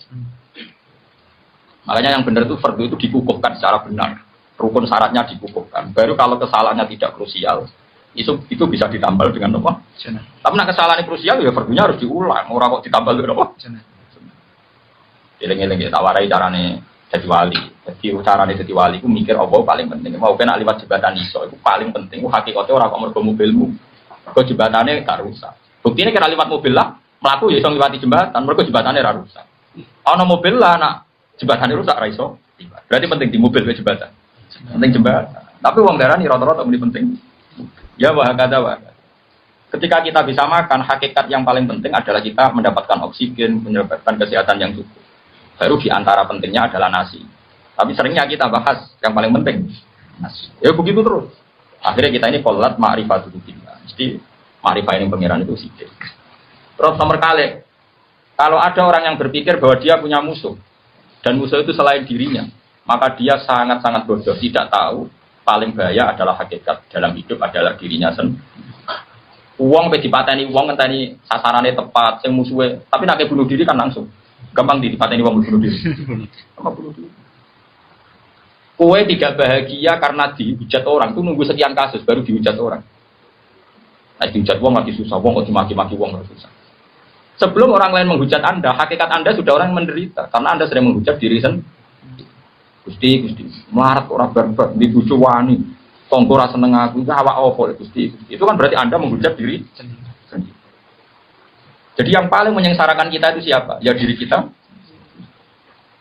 Makanya yang benar itu fardu itu dikukuhkan secara benar. Rukun syaratnya dikukuhkan. Baru kalau kesalahannya tidak krusial, itu bisa ditambal dengan apa? Tapi nak kesalahan krusial ya fardunya harus diulang. Orang kok ditambal dengan apa? Eling-eling tak warai carane jadi wali. Jadi carane jadi wali ku mikir apa paling penting. Mau kena liwat jembatan iso itu paling penting. Ku hakikate ora kok mergo mobilmu. Mergo jembatane gak rusak. Buktine kira liwat mobil lah, mlaku ya iso ngliwati jembatan, mergo jembatane ora rusak. Ana mobil lah nak jembatan rusak ra iso. Berarti penting di mobil ke jembatan. Penting jembatan. Tapi wong darani rata-rata muni penting. Ya wah kata wah. Ketika kita bisa makan, hakikat yang paling penting adalah kita mendapatkan oksigen, mendapatkan kesehatan yang cukup. Baru di antara pentingnya adalah nasi. Tapi seringnya kita bahas yang paling penting nasi. Ya begitu terus. Akhirnya kita ini qolat ma'rifatul billah. Mesti ma'rifah ini pengiran itu sidik. Terus nomor kali, kalau ada orang yang berpikir bahwa dia punya musuh dan musuh itu selain dirinya, maka dia sangat-sangat bodoh, tidak tahu paling bahaya adalah hakikat dalam hidup adalah dirinya sendiri. Uang pe dipateni uang ngenteni sasarannya tepat, sing musuhe, tapi nek bunuh diri kan langsung. Gampang dipateni uang bunuh diri. Gampang bunuh diri. Kowe tidak bahagia karena dihujat orang, itu nunggu sekian kasus baru dihujat orang. Nah, dihujat uang lagi susah, uang kok dimaki-maki uang lagi susah. Sebelum orang lain menghujat Anda, hakikat Anda sudah orang menderita karena Anda sering menghujat diri sendiri. Gusti, melarat orang barbar, dibujuk wani, tonggo rasa seneng aku, itu awak opo Gusti. Itu kan berarti Anda menghujat diri sendiri. Jadi yang paling menyengsarakan kita itu siapa? Ya diri kita.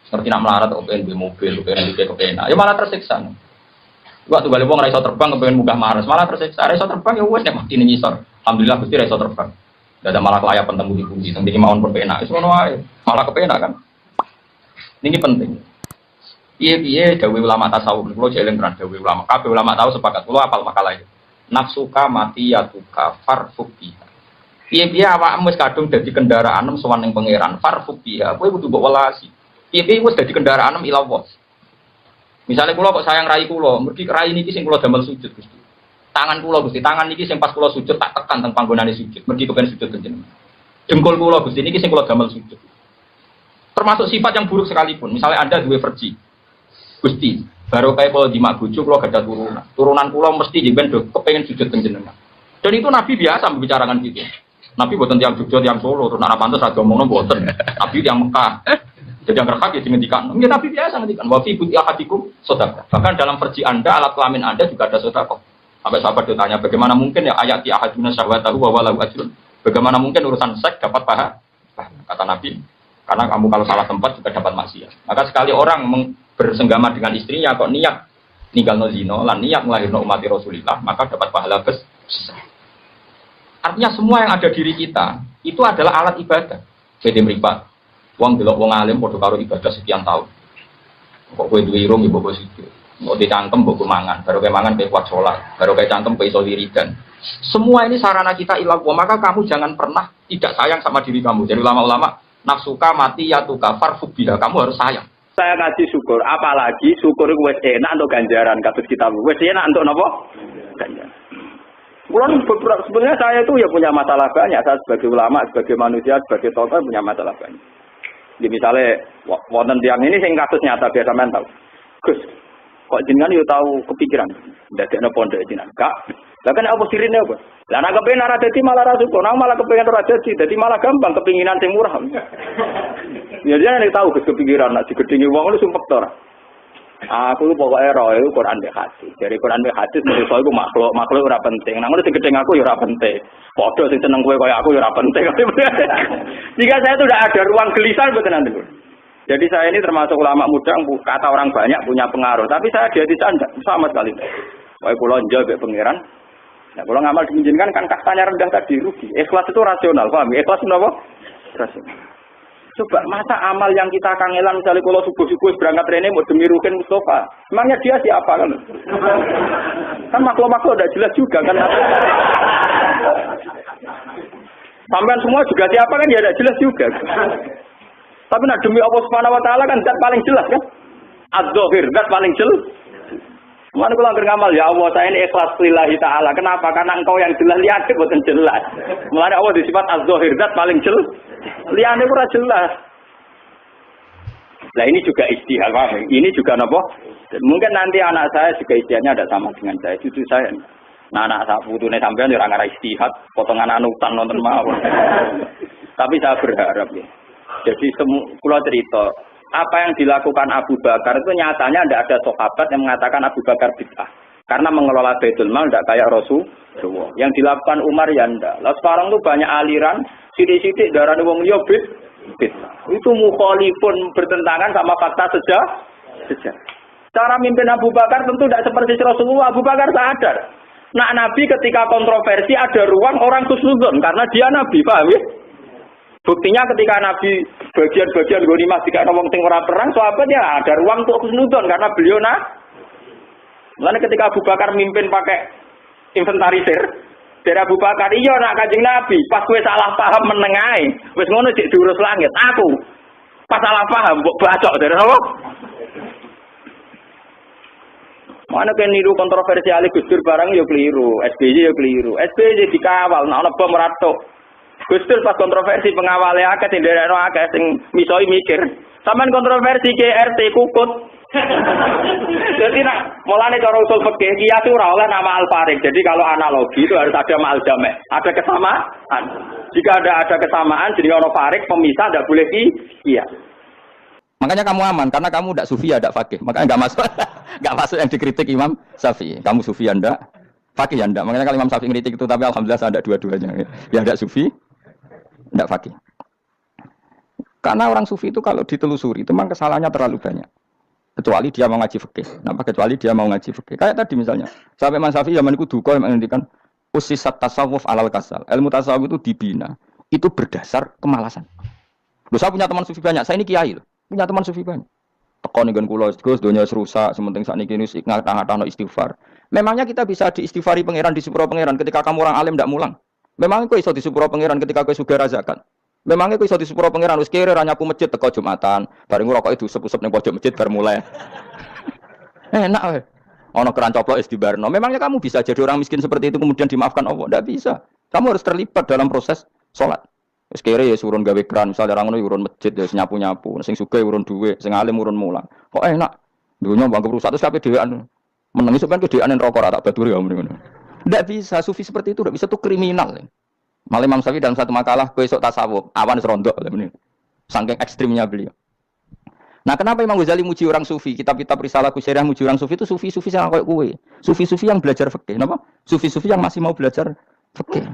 Seperti nak melarat, kepengen beli mobil, kepengen, ya malah tersiksa. Waktu balik uang raiso terbang, kepengen munggah Mars, malah tersiksa. Raiso terbang ya wes nek mati ning ngisor. Alhamdulillah Gusti raiso terbang. Ada malah kelayapan temu di bumi, nanti mawon pun penak, itu malah kepenak kan. Ini penting. Iya, dawe ulama tasawuf, kalau jeling beran dawe ulama, kabeh ulama tahu sepakat, kalau apal makalah itu. Nafsuka mati yatuka farfukiha. Iya, awakmu wis kadung dadi kendaraan sowan ning pangeran, farfukiha. Kowe kudu mbok welasi. Iya, wis dadi kendaraan ila Allah. Misalnya kula kok sayang rai kula, mergi rai niki sing kula damel sujud Gusti. Tangan kula Gusti, tangan niki sing pas kula sujud tak tekan teng panggonane sujud. Mergi kepen sujud jenengan. Dengkul kula Gusti niki sing kula damel sujud. Termasuk sifat yang buruk sekalipun. Misalnya Anda duwe verji. Gusti, baru kayak kalau di mak bojo kula gadah turunan. Turunan kula mesti jiben do kepengin sujud teng jenengan. Dan itu Nabi biasa membicarakan gitu. Nabi boten tiyang Jogja, tiyang Solo, terus ana pantes ra ngomongno boten. Nabi tiyang Mekah. Jadi yang berhak ya ngendikan. Ya Nabi biasa ngendikan wa fi buti ahadikum sedekah. Bahkan dalam verji Anda, alat kelamin Anda juga ada sedekah. Sampai sahabat ditanya, bagaimana mungkin ya ayati ahaduna syahwatahu wa walau ajrun. Bagaimana mungkin urusan seks dapat pahala? Kata Nabi, karena kamu kalau salah tempat juga dapat maksiat. Maka sekali orang bersenggama dengan istrinya kok niat ninggalno zina lan niat nglahirno umat Rasulullah, maka dapat pahala besar. Artinya semua yang ada diri kita itu adalah alat ibadah. Beda mripat. Wong delok wong alim padha karo ibadah sekian tahun. Kok kowe duwe irung ya mbok sithik. Mau dicangkem buku mangan, baru kayak mangan kayak kuat sholat, baru kayak cangkem kayak iso wiridan. Semua ini sarana kita ilah, maka kamu jangan pernah tidak sayang sama diri kamu. Jadi ulama-ulama nafsuka mati ya tuka farfubiha, kamu harus sayang.
Saya ngaji syukur, apalagi syukur itu wis enak untuk ganjaran kados kita. Wis enak untuk napa? Ganjaran. Sebenarnya saya itu ya punya masalah banyak. Saya sebagai ulama, sebagai manusia, sebagai tokoh punya masalah banyak. Jadi misalnya wonten tiang ini sing kasus nyata biasa mental. Gus, kok jenengan yo tahu kepikiran ndadekno pondok jenengan. Kak, lah kan apa sirine apa? Lah nek kepengen ora dadi malah ra syukur, nang malah kepengen ora dadi malah gampang kepinginan sing murah. Ya dia nek tahu kepikiran nek digedhingi wong lu sumpek to ora. Aku pokoke roh iku Quran mek hadis. Dari Quran mek hadis manusa iku makhluk ora penting. Nang ngono sing gedeng aku ya ora penting. Padha sing seneng kowe kaya aku ya ora penting. Jika saya itu tidak ada ruang gelisah mboten nanti. Jadi saya ini termasuk ulama muda yang kata orang banyak punya pengaruh, tapi saya di hati saya sama sekali. Wae kula njol mek pangeran. Nah, kalau ngamal diminjinkan kan kastanya rendah tadi rugi. Ikhlas itu rasional, paham? Ikhlas menapa? Rasional. Coba masa amal yang kita kangelan misalnya kalau subuh-subuh berangkat rene mau demi Rukin Mustafa. Emangnya dia siapa kan? Kan makhluk-makhluk udah jelas juga kan. Sampai semua juga siapa kan ya udah jelas juga. Tapi nak demi Allah Subhanahu wa taala kan zat paling jelas kan? Az-Zahir zat paling jelas. Mana kalau hampir ngamal ya Allah saya ini ikhlas lillahi ta'ala. Kenapa? Karena engkau yang jelas lihat bukan jelas. Mulanya Allah disifat az-zahir zat paling jelas. Lihat itu ora jelas. Nah ini juga ijtihad. Ini juga apa? Mungkin nanti anak saya juga ijtihadnya ada sama dengan saya. Cucu saya. Nah anak saya putune sampean ya ora ngara ijtihad, potongan anutan nonton mawon. Tapi saya berharap ya. Jadi kula cerita apa yang dilakukan Abu Bakar itu nyatanya tidak ada sahabat yang mengatakan Abu Bakar bid'ah. Karena mengelola Baitul Mal tidak kayak Rasulullah. Yang dilakukan Umar ya ndak. Lah sekarang tuh banyak aliran, sithik-sithik darane wong liya bid'ah. Itu mukhalifun bertentangan sama fakta sejarah. Cara mimpin Abu Bakar tentu tidak seperti Rasulullah. Abu Bakar sadar. Nah Nabi ketika kontroversi ada ruang orang khusnudzon karena dia Nabi, paham ya? Buktinya ketika Nabi bagian-bagian ghanimah jika ngomong sing ora perang, sahabat ya ada ruang untuk khusnudzon karena beliau Lalu ketika Abu Bakar mimpin pakai inventarisir dari Abu Bakar, iya nak Kanjeng Nabi, pas kowe salah paham menengae, wis ngono dik diurus langit. Aku pas salah paham mbok bacok dari apa? Mana kan niru kontroversi Ali Gus Dur barang ya keliru, SBY ya keliru. SBY dikawal, nek ana bom ratok. Gus Dur pas kontroversi pengawalnya akeh sing nderekno akeh sing misoi mikir. Sampeyan kontroversi ke RT kukut. Jadi nak mulane cara usul fikih kias ora oleh nama al-farid. Jadi kalau analogi itu harus ada ma'al jami'. Ada kesamaan. Jika ada kesamaan jadi ono farid pemisah tidak boleh kias.
Makanya kamu aman karena kamu tidak sufi ya tidak fakih. Makanya enggak masuk yang dikritik Imam Syafi'i. Kamu sufi ya ndak, fakih ya ndak. Makanya kalau Imam Syafi'i kritik itu tapi alhamdulillah saya ada dua-duanya. Yang tidak sufi tidak fakih. Karena orang sufi itu kalau ditelusuri itu memang kesalahannya terlalu banyak. Kecuali dia mau ngaji fikih. Kenapa? Kecuali dia mau ngaji fikih. Kayak tadi misalnya, sampai Imam Syafi'i zaman itu duka yang menghentikan usisat tasawuf alal kasal. Ilmu tasawuf itu dibina. Itu berdasar kemalasan. Loh, saya punya teman sufi banyak. Saya ini kiai loh. Punya teman sufi banyak. Tekon dengan kula Gus dunia rusak, sementing sakniki wis ngatah-ngatahno istighfar. Memangnya kita bisa diistighfari pangeran di sepuro pangeran ketika kamu orang alim ndak mulang? Memangnya kok iso di sepuro pangeran ketika kowe sugih zakat? Memangnya kok iso di sepuro pangeran wis kere ra nyapu masjid teko Jumatan, bareng ngrokok itu usep-usep ning pojok masjid bar mulai. Enak wae. Ono keran coplok wis dibarno. Memangnya kamu bisa jadi orang miskin seperti itu kemudian dimaafkan Allah? Ndak bisa. Kamu harus terlibat dalam proses salat. Wis kere ya urun gawe keran, misale ra ngono urun masjid ya nyapu-nyapu, sing sugih urun dhuwit, sing alim urun mulang. Kok enak? Dunya bangga rusak terus kabeh dhewean. Menengi sampean kedean rokok ra tak baturi ya ngono. Ndak bisa, sufi seperti itu ndak bisa, itu kriminal. Malah Imam Syafi'i dalam satu makalah besok tasawuf, awan serondok ini. Saking ekstrimnya beliau. Nah, kenapa Imam Ghazali muji orang sufi? Kitab-kitab risalah Kusyariah muji orang sufi itu sufi-sufi yang kayak kowe. Sufi-sufi yang belajar fikih, napa? Sufi-sufi yang masih mau belajar fikih.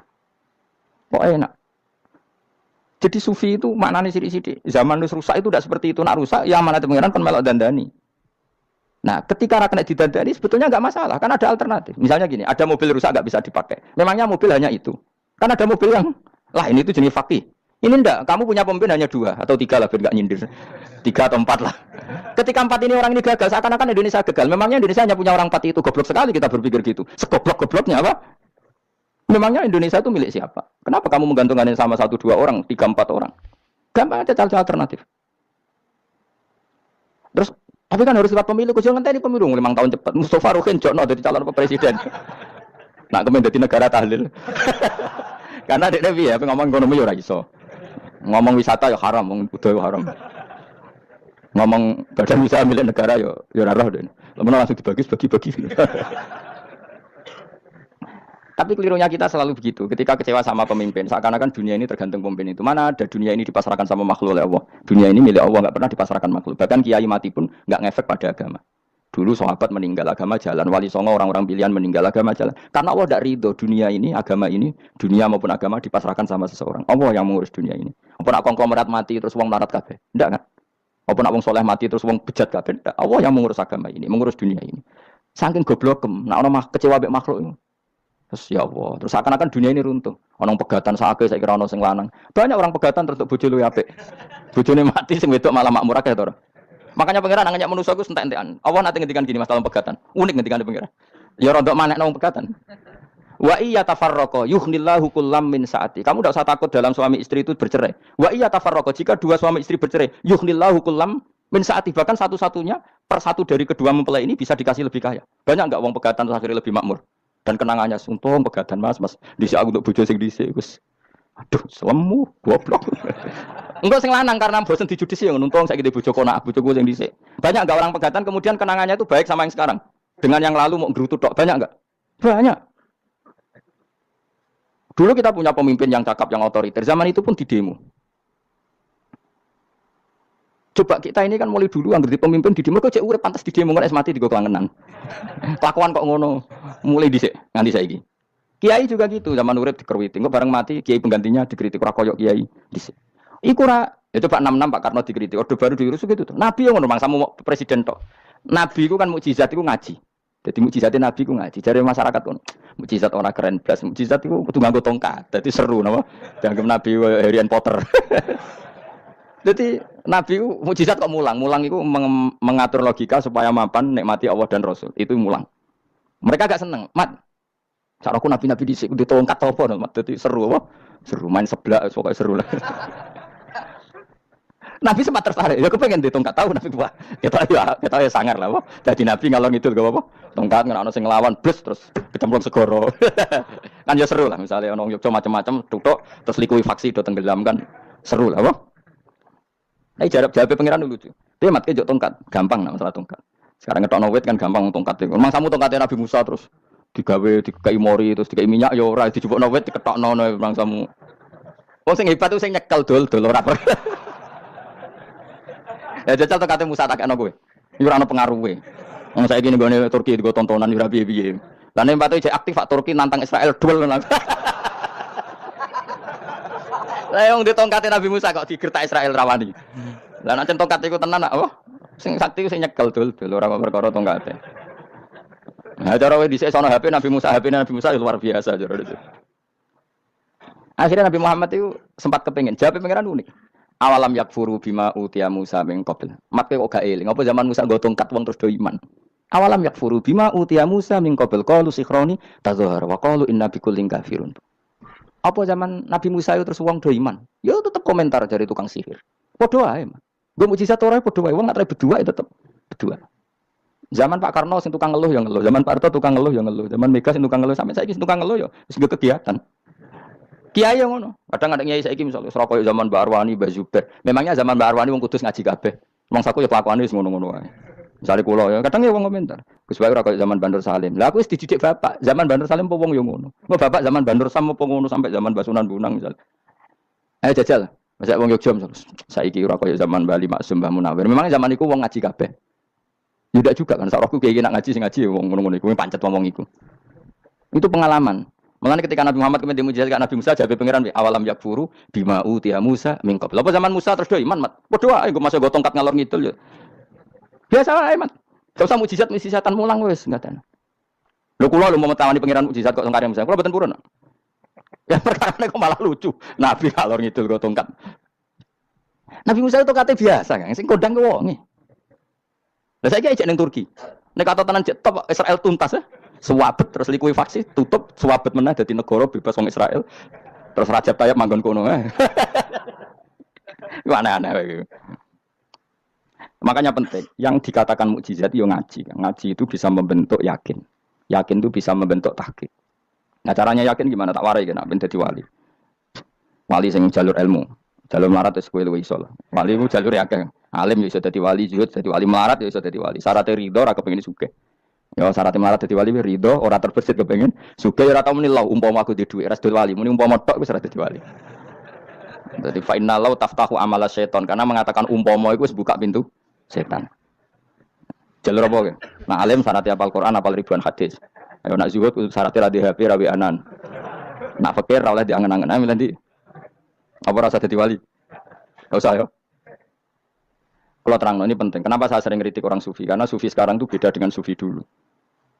Kok enak. Jadi sufi itu maknanya sithik-sithik. Zaman wis rusak itu tidak seperti itu. Nak rusak ya amanat pengiran kon melok dandani. Nah, ketika ra kena didandani sebetulnya enggak masalah, kan ada alternatif. Misalnya gini, ada mobil rusak enggak bisa dipakai. Memangnya mobil hanya itu. Kan ada mobil yang lah ini itu jenis fakih. Ini enggak, kamu punya pemimpin hanya 2 atau 3 lah biar enggak nyindir. 3 atau 4 lah. Ketika 4 ini orang ini gagal, seakan-akan Indonesia gagal. Memangnya Indonesia hanya punya orang 4 itu. Goblok sekali kita berpikir gitu. Segoblok-gobloknya apa? Memangnya Indonesia itu milik siapa? Kenapa kamu menggantungkannya sama 1-2 orang, 3-4 orang? Gampang ada cara alternatif.
Terus tapi kan harus lewat pemilu, kok jangan ngenteni pemilu 5 tahun cepat. Mustafa Ruhin jokno dadi calon presiden. Nak kemen dadi negara tahlil. Karena dek Nabi ya ngomong ekonomi ya ora iso. Ngomong wisata ya haram, ngomong budaya haram. Ngomong badan usaha milik negara ya ora roh den. Lamun langsung dibagi-bagi. Tapi kelirunya kita selalu begitu. Ketika kecewa sama pemimpin, seakan-akan dunia ini tergantung pemimpin itu. Mana ada dunia ini dipasrahkan sama makhluk oleh Allah. Dunia ini milik Allah, nggak pernah dipasrahkan makhluk. Bahkan kiai mati pun nggak ngefek pada agama. Dulu sahabat meninggal agama jalan, wali songo orang-orang pilihan meninggal agama jalan. Karena Allah tidak ridho dunia ini, agama ini, dunia maupun agama dipasrahkan sama seseorang. Allah yang mengurus dunia ini. Apa nak konglomerat mati terus wong melarat kabeh? Enggak kan? Apa nak wong soleh mati terus wong bejat kabeh? Enggak. Allah yang mengurus agama ini, mengurus dunia ini. Saking goblokem, nak ono kecewa mbek makhluk itu. Terus ya Allah, terus akan-akan dunia ini runtuh. Orang pegatan sakit, saya kira orang sing lanang. Banyak orang pegatan terus bojo luwih apik. Bojone mati sing wedok malah makmur akeh to. Makanya pangeran nanya manusia ku entek-entekan. Allah nanti ngendikan gini masalah pegatan. Unik ngendikan pangeran. Ya rodok manekno wong pegatan. Wa iya tafarraqa yuhnillahu kullam min saati. Kamu tidak usah takut dalam suami istri itu bercerai. Wa iya tafarraqa jika dua suami istri bercerai, yuhnillahu kullam min saati, bahkan satu-satunya per satu dari kedua mempelai ini bisa dikasih lebih kaya. Banyak enggak wong pegatan terus akhirnya lebih makmur. Dan kenangannya untung pegatan mas dhisik aku untuk bojo sing dhisik wis aduh selemu goblok. Enggak sing lanang karena bosen dijudisi yang untung saiki bojo konak bojoku sing dhisik. Banyak enggak orang pegatan kemudian kenangannya itu baik sama yang sekarang. Dengan yang lalu mau gerutu tok banyak enggak? Banyak. Dulu kita punya pemimpin yang cakap yang otoriter, zaman itu pun di demo. Coba kita ini kan mulai dulu anggere pemimpin di demo kok cek urip pantas di demo kan es mati digo kelangenan. Kelakuan kok ngono. Mulai dhisik nganti saiki. Kiai juga gitu, zaman urip dikerwiti, kok bareng mati kiai penggantinya dikritik ora koyok kiai dhisik. Iku ora ya coba 66 Pak Karno dikritik, orde baru diurus gitu tuh. Nabi yang ngono mangsamu presiden tok. Nabi iku kan mukjizat iku ngaji. Jadi mukjizatnya Nabi ku ngaji. Jare masyarakat pun mukjizat orang keren blas. Mukjizat iku kudu nganggo tongkat. Dadi seru napa? Dianggap Nabi Harry Potter. Jadi Nabi itu mukjizat kok mulang. Mulang itu mengatur logika supaya mapan nikmati Allah dan Rasul. Itu mulang. Mereka agak seneng. Mat, caraku Nabi-Nabi dhisik di tongkat apa no? Mat, jadi seru apa? Seru main sebelah, pokoknya seru lah. Nabi sempat tertarik. Ya kepengen di tongkat tahu Nabi gua. Kita ya sangar lah. Apa? Jadi Nabi ngalor ngidul gak apa-apa. Tongkat nggak sing nglawan blus terus kecemplung segoro. Kan ya seru lah. Misalnya ono Yogyo macam-macam tutuk terus likuifaksi do tenggelam kan. Seru lah apa? Nah, jawab pengiran dulu tuh. Dia mat kejok tongkat, gampang nah masalah tongkat. Sekarang ngetokno wit kan gampang tongkat itu. Memang samu tongkatnya Nabi Musa terus digawe dikai mori terus dikai minyak ya ora dijupukno wit diketokno memang samu. Wong sing hebat tuh sing nyekel dol ora. Ya jajal tongkate Musa tak kena kowe. Iki ora ono pengaruhe. Wong saiki nggone Turki digo tontonan ora piye-piye. Lah nek patu jek aktif Pak Turki nantang Israel duel. Lah yang di tongkat Nabi Musa kok digertak Israel rawani. Lah nek tongkat iku tenan apa? Sing sakti sing nyekel dul ora perkara tongkate. Nah cara wae dhisik sono HP Nabi Musa luar biasa cara itu. Akhirnya Nabi Muhammad itu sempat kepengin jawab pengiran unik. Awalam yakfuru bima utiya Musa min qabl. Mat kok gak eling apa zaman Musa nggo tongkat wong terus do iman. Awalam yakfuru bima utiya Musa min qabl qalu sikhroni tazahar wa qalu inna bikullin kafirun. Apa zaman Nabi Musa itu terus wong do iman? Ya tetep komentar dari tukang sihir. Padha ae, Mas. Nggo mukjizat ora padha wae wong nek berdua tetep berdua. Zaman Pak Karno sing tukang ngeluh ya ngeluh, zaman Pak Harto tukang ngeluh ya ngeluh, zaman Mega sing tukang ngeluh sampai saiki sing tukang ngeluh ya wis nggo kegiatan. Kiai yang ngono. Kadang-kadang kiai saiki misale Surabaya zaman Mbak Arwani, Mbak Zubair. Memangnya zaman Mbak Arwani wong kudus ngaji kabeh. Wong saku ya kelakuane wis ngono-ngono wae. Misale kula ya, kadang ya wong komentar. Gus Bae ora kaya zaman Bandur Salim. Lah aku wis dididik bapak, zaman Bandur Salim apa wong yo ngono. Kok bapak zaman Bandur Sam apa ngono sampai zaman Basunan Bunang misal. Ayo jajal. Masa wong Yogya misal. Saiki ora kaya zaman Bali Maksum Mbah Munawir. Memang zaman iku wong ngaji kabeh. Yudak juga kan sarahku kiai nak ngaji sing ngaji wong ngono-ngono iku pancet wong iku. Itu pengalaman. Mulane ketika Nabi Muhammad kemudian mujizat Nabi Musa jabe pangeran awalam yakfuru bima utiya Musa min qabl. Apa zaman Musa terus do iman mat. Padha wae engko masuk go tongkat ngalor ngidul ya. Biasa wae mat. Gak usah mujizatan mulang wis ngaten. Lho kula lho mau tawani pangeran mujizat kok tongkare Musa. Kula mboten purun. Ya perkara kok malah lucu. Nabi ngalor ngidul go tongkat. Nabi Musa itu kate biasa kan sing kondang ke wonge. Lah saiki ajak ning Turki. Nek kata tenan jek top Israel tuntas ya. Suwabet terus likuifaksi tutup suwabet meneh dadi negara bebas wong Israel. Terus Rajab Tayyip manggon kono. Iku aneh-aneh wae. Makanya penting. Yang dikatakan mukjizat itu ngaji. Ngaji itu bisa membentuk yakin. Yakin itu bisa membentuk tahqiq. Nah caranya yakin gimana? Tak warai kena ben dadi wali. Wali sing jalur ilmu. Jalur melarat wis kowe luwih iso lah. Wali ku jalur akeh. Alim yo iso dadi wali, zuhud dadi wali, melarat yo iso dadi wali. Syaratnya ridho ora kepengin sugih. Ya syaratnya melarat dadi wali ridho, ora terbesit kepengin sugih ora tau muni lho umpama aku di dhuwit ora dadi wali, muni umpama tok wis ora dadi wali. Jadi fa inna law taftahu amala syaiton karena mengatakan umpama iku wis buka pintu setan. Jalur apa ya? Nah alim syaratnya hafal Quran, hafal ribuan hadis. Ayo nak zuhud syaratnya ra di HP, ra anan. Nak fakir ra oleh diangen-angen ae nanti. Apa rasa dadi wali? Enggak usah ya. Kalau terang ini penting. Kenapa saya sering kritik orang sufi? Karena sufi sekarang itu beda dengan sufi dulu.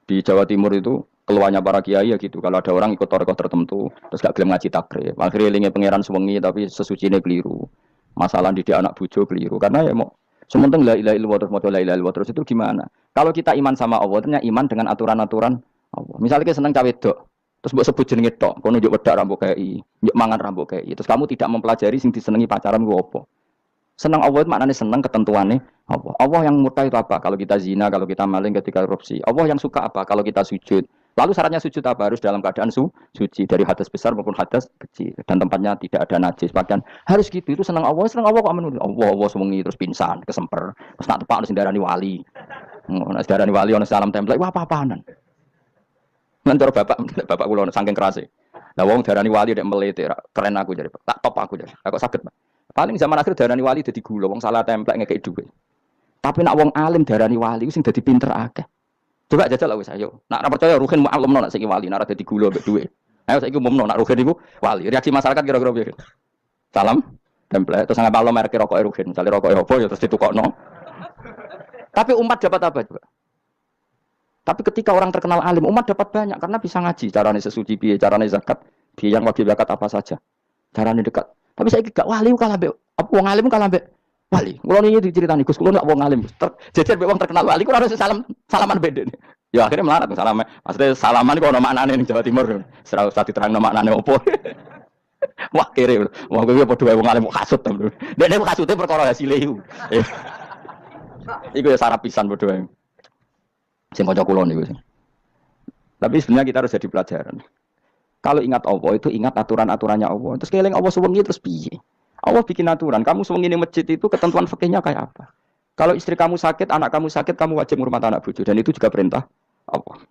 Di Jawa Timur itu keluarnya para kiai ya gitu. Kalau ada orang ikut torekoh tertentu, terus gak gelem ngaji takrib, akhirnya lingi pangeran sewengi tapi sesucine keliru. Masalah didik anak bojo keliru. Karena ya mau sementing la ilaha illallah terus la ilaha illallah terus itu gimana? Kalau kita iman sama Allah, ternyata iman dengan aturan-aturan Allah. Misalnya kita seneng cawe dok, terus mbok sebut jenenge tok, kono njuk wedak rambut KI, njuk mangan rambut KI. Terus kamu tidak mempelajari sing disenengi pacaran ku apa? Senang Allah itu maknanya senang ketentuannya Allah. Allah yang murka itu apa? Kalau kita zina, kalau kita maling, ketika korupsi. Allah yang suka apa? Kalau kita sujud. Lalu syaratnya sujud apa? Harus dalam keadaan suci dari hadas besar maupun hadas kecil dan tempatnya tidak ada najis. Bahkan harus gitu. Itu senang Allah kok menurut Allah sewengi terus pingsan, kesemper, terus nak tepak harus darani wali. Nah, darani wali ono salam template. Wah apa-apaanan. Ngantor bapak kula saking kerase. Lah wong darani wali nek melete keren aku jadi. Tak top aku jadi. Kok saged, Pak. Paling zaman akhir darani wali dadi gula, wong salah templek ngekek dhuwit. Tapi nak wong alim darani wali sing dadi pinter akeh. Coba jajal wis ayo. Nak ora percaya Ruhin maklumno nak saiki wali, nak dadi gula mbek dhuwit. Ayo saiki umumno nak Ruhin iku wali. Reaksi masyarakat kira-kira piye? Salam templek terus ngapalno merek rokok Ruhin, misale rokok opo ya terus ditukokno. Tapi umat dapat apa coba? Tapi ketika orang terkenal alim, umat dapat banyak karena bisa ngaji, carane sesuci piye, carane zakat, piye yang wajib zakat apa saja. Carane dekat. Tapi saya gak wali kalah mbek wong alim kalah mbek wali. Kulo niki diceritani Gus, kulo gak wong alim. Jejer mbek wong terkenal wali kulo harus salaman beda. Ya akhirnya melarat salaman. Maksudnya salaman iku ono maknane ning Jawa Timur. Ora usah diterangno maknane opo. Wah kere. Wong kuwi padha wae wong alim kok kasut to. Dene kasute perkara hasile iku. Iku ya sarap pisan padha wae. Sing kanca kula niku. Tapi sebenarnya kita harus jadi pelajaran. Kalau ingat Allah itu ingat aturan-aturannya Allah. Terus keling Allah sewengi terus piye? Allah bikin aturan. Kamu sewengi di masjid itu ketentuan fikihnya kayak apa? Kalau istri kamu sakit, anak kamu sakit, kamu wajib ngurmat anak bojo dan itu juga perintah Allah.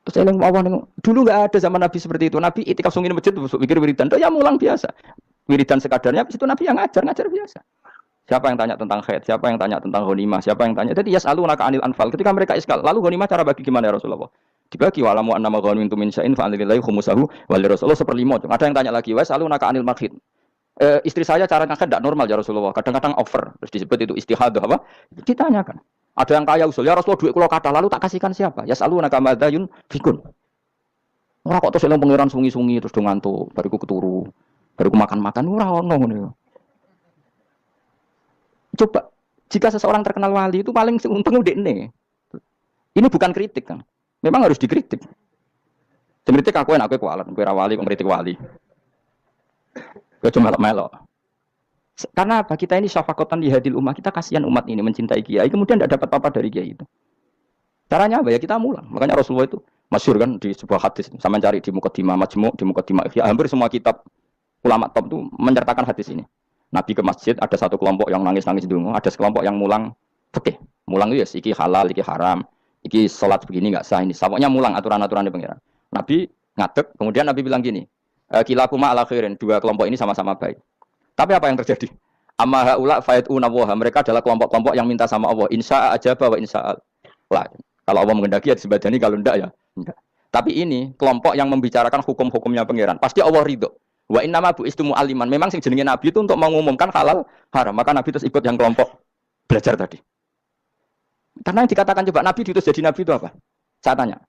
Terus keling Allah dulu enggak ada zaman Nabi seperti itu. Nabi itikaf sewengi di masjid terus pikir wiridan. Ya mulang biasa. Wiridan sekadarnya habis itu Nabi yang ngajar biasa. Siapa yang tanya tentang haid? Siapa yang tanya tentang ghanimah? Siapa yang tanya? Jadi yas'alunaka 'anil anfal. Ketika mereka iskal, lalu ghanimah cara bagi gimana ya Rasulullah? Dibagi walamu annama ghanimtum min syai'in fa lillahi khumsuhu wa lirrasul 1/5. Ada yang tanya lagi, "Wa salunaka 'anil makhid." Istri saya cara ngakad tidak normal ya Rasulullah. Kadang-kadang over. Terus disebut itu istihadah apa? Ditanyakan. Ada yang kaya usul, ya Rasulullah duit kula kathah lalu tak kasihkan siapa? Ya salunaka madzayun fikun. Ora kok terus eling pangeran sungi-sungi terus do ngantuk, bariku keturu. Bariku makan-makan ora ono ngono. Coba jika seseorang terkenal wali itu paling untung ndekne. Ini bukan kritik kan. Memang harus dikritik. Kritik aku enak kowe kualat, kowe ra wali kok kritik wali. Kowe cuma melok. Karena apa? Kita ini syafaqatan li hadil ummah, kita kasihan umat ini mencintai kiai, kemudian tidak dapat apa-apa dari kiai itu. Caranya apa ya? Kita mulang. Makanya Rasulullah itu masyhur kan di sebuah hadis, sama cari di Muqaddimah Majmu', di Muqaddimah Ihya, hampir semua kitab ulama top itu menyertakan hadis ini. Nabi ke masjid, ada satu kelompok yang nangis-nangis dungo, ada sekelompok yang mulang fikih. Mulang itu ya iki halal, iki haram. Iki sholat begini enggak sah ini. Pokoknya mulang aturan-aturan di pengiran. Nabi ngadeg, kemudian Nabi bilang gini, kilakuma ala khairin, dua kelompok ini sama-sama baik. Tapi apa yang terjadi? Amma haula fayatuna wa, mereka adalah kelompok-kelompok yang minta sama Allah, insya ajaba wa insya Allah. Kalau Allah mengendaki ya disebadani, kalau enggak ya enggak. Tapi ini kelompok yang membicarakan hukum-hukumnya pengiran. Pasti Allah ridho. Wa innama bu'istu mu'alliman. Memang sing jenenge Nabi itu untuk mengumumkan halal haram. Maka Nabi terus ikut yang kelompok belajar tadi. Karena yang dikatakan coba Nabi diutus jadi Nabi itu apa? Saya tanya.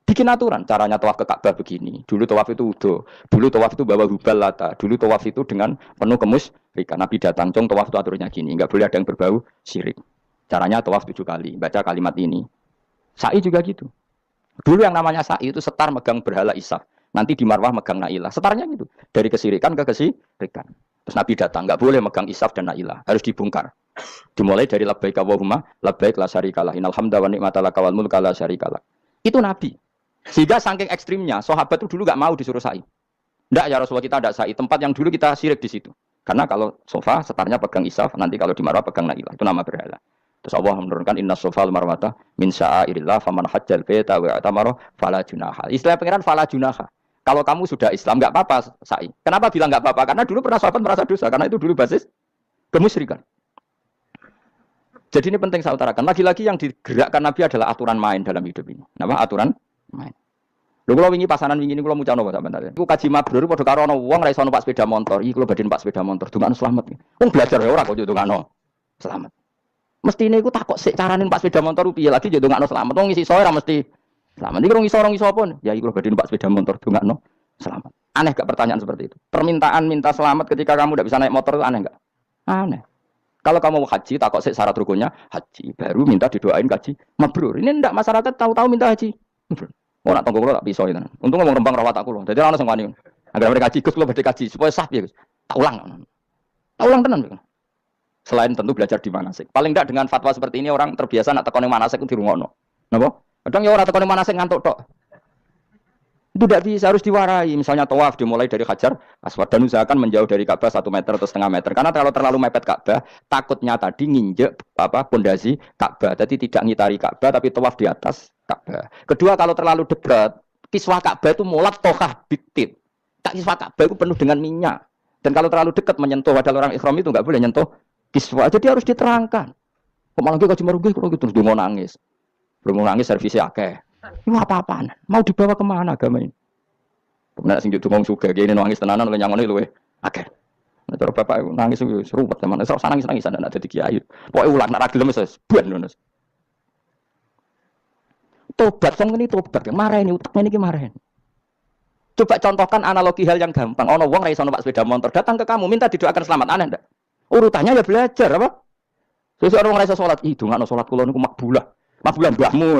Bikin aturan. Caranya tawaf ke Ka'bah begini. Dulu tawaf itu udo. Dulu tawaf itu bawa hubal lata. Dulu tawaf itu dengan penuh kemusyrikan. Nabi datang, cong tawaf itu aturnya gini. Enggak boleh ada yang berbau syirik. Caranya tawaf 7 kali. Baca kalimat ini. Sa'i juga gitu. Dulu yang namanya sa'i itu setar megang berhala Isaf. Nanti di Marwah megang Nailah. Setarnya gitu. Dari kesirikan ke kesirikan. Terus Nabi datang. Enggak boleh megang Isaf dan Nailah. Harus dibongkar. Dimulai dari labbaik Allahumma labbaik la syarikalah innal hamda wa ni'mata laka wal mulka la syarikalah. Itu Nabi. Sehingga saking ekstrimnya sahabat itu dulu enggak mau disuruh sa'i. Enggak ya Rasulullah, kita ada sa'i. Tempat yang dulu kita syirik di situ. Karena kalau sofa setarnya pegang isaf, nanti kalau di marwah pegang nailah. Itu nama berhala. Terus Allah menurunkan inna sofa al marwata min sya'airillah faman hajjal baita wa atamara fala junaha. Istilah pengiran fala junaha. Kalau kamu sudah Islam enggak apa-apa sa'i. Kenapa bilang enggak apa-apa? Karena dulu pernah sahabat merasa dosa, karena itu dulu basis kemusyrikan. Jadi ini penting saya utarakan. Lagi-lagi yang digerakkan Nabi adalah aturan main dalam hidup ini. Nama aturan main. Lho kula wingi pasanan wingi niku kula mucana apa sampean. Iku kaji mabrur padha karo ana wong ra iso numpak sepeda motor. Iki kula badhe numpak sepeda motor, dongakno slamet. Wong belajar ya ora kok yo dongakno slamet. Mestine iku takok sik carane numpak sepeda motor piye lagi yo dongakno slamet. Wong ngisi soe ora mesti slamet. Iki rong iso pun. Ya iki kula badhe numpak sepeda motor dongakno slamet. Aneh gak pertanyaan seperti itu? Permintaan minta selamat ketika kamu tidak bisa naik motor itu aneh gak? Aneh. Kalau kamu mau haji, takut syarat rukunnya haji, baru minta didoain haji mabrur. Ini ndak masyarakat tahu-tahu minta haji. Oh nak tonggo kula tak pisau itu. Untung ngomong rembang rawat aku loh. Jadi orang sing wani. Agar mereka haji Gus kula badhe haji supaya sah ya Gus. Tak ulang. Tak ulang tenan. Selain tentu belajar di manasik. Paling ndak dengan fatwa seperti ini orang terbiasa nak tekone manasik ku dirungokno. Napa? Kadang ya ora tekone manasik ngantuk tok. Itu tidak bisa, harus diwarai. Misalnya tawaf dimulai dari Hajar Aswad dan usahakan menjauh dari Ka'bah 1 meter atau setengah meter. Karena kalau terlalu mepet Ka'bah, takutnya tadi nginjek pondasi Ka'bah. Jadi tidak ngitari Ka'bah tapi tawaf di atas Ka'bah. Kedua, kalau terlalu dekat, kiswah Ka'bah itu mulat tohah bitit. Tak kiswah Ka'bah itu penuh dengan minyak. Dan kalau terlalu dekat menyentuh, padahal orang ikhram itu enggak boleh nyentuh kiswah. Jadi harus diterangkan. Kemarin kaji marugi kalau gitu terus mau nangis. Belum nangis servisnya akeh. Ini apa-apaan? Mau dibawa kemana agama ini? Kemudian sing ngomong suka, gini nangis tenanan oleh nyangon itu, oke. Nah, cara bapak nangis itu seru banget, teman. Serasa nangis ada nanti di kiai. Pokoknya ulang nak ragil mes, buan nunes. Tobat, song ini tobat, marah ini utaknya ini marah. Coba contohkan analogi hal yang gampang. Ono wong ra iso numpak sepeda motor, datang ke kamu minta didoakan selamat, aneh ndak? Urutannya ya belajar apa? Sesuatu orang ra iso salat, ih dongakno salat kula niku makbulah. Makbulah mbahmu.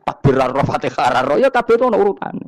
Takbir ar-Fatihah ar ya kabeh itu ono urutane.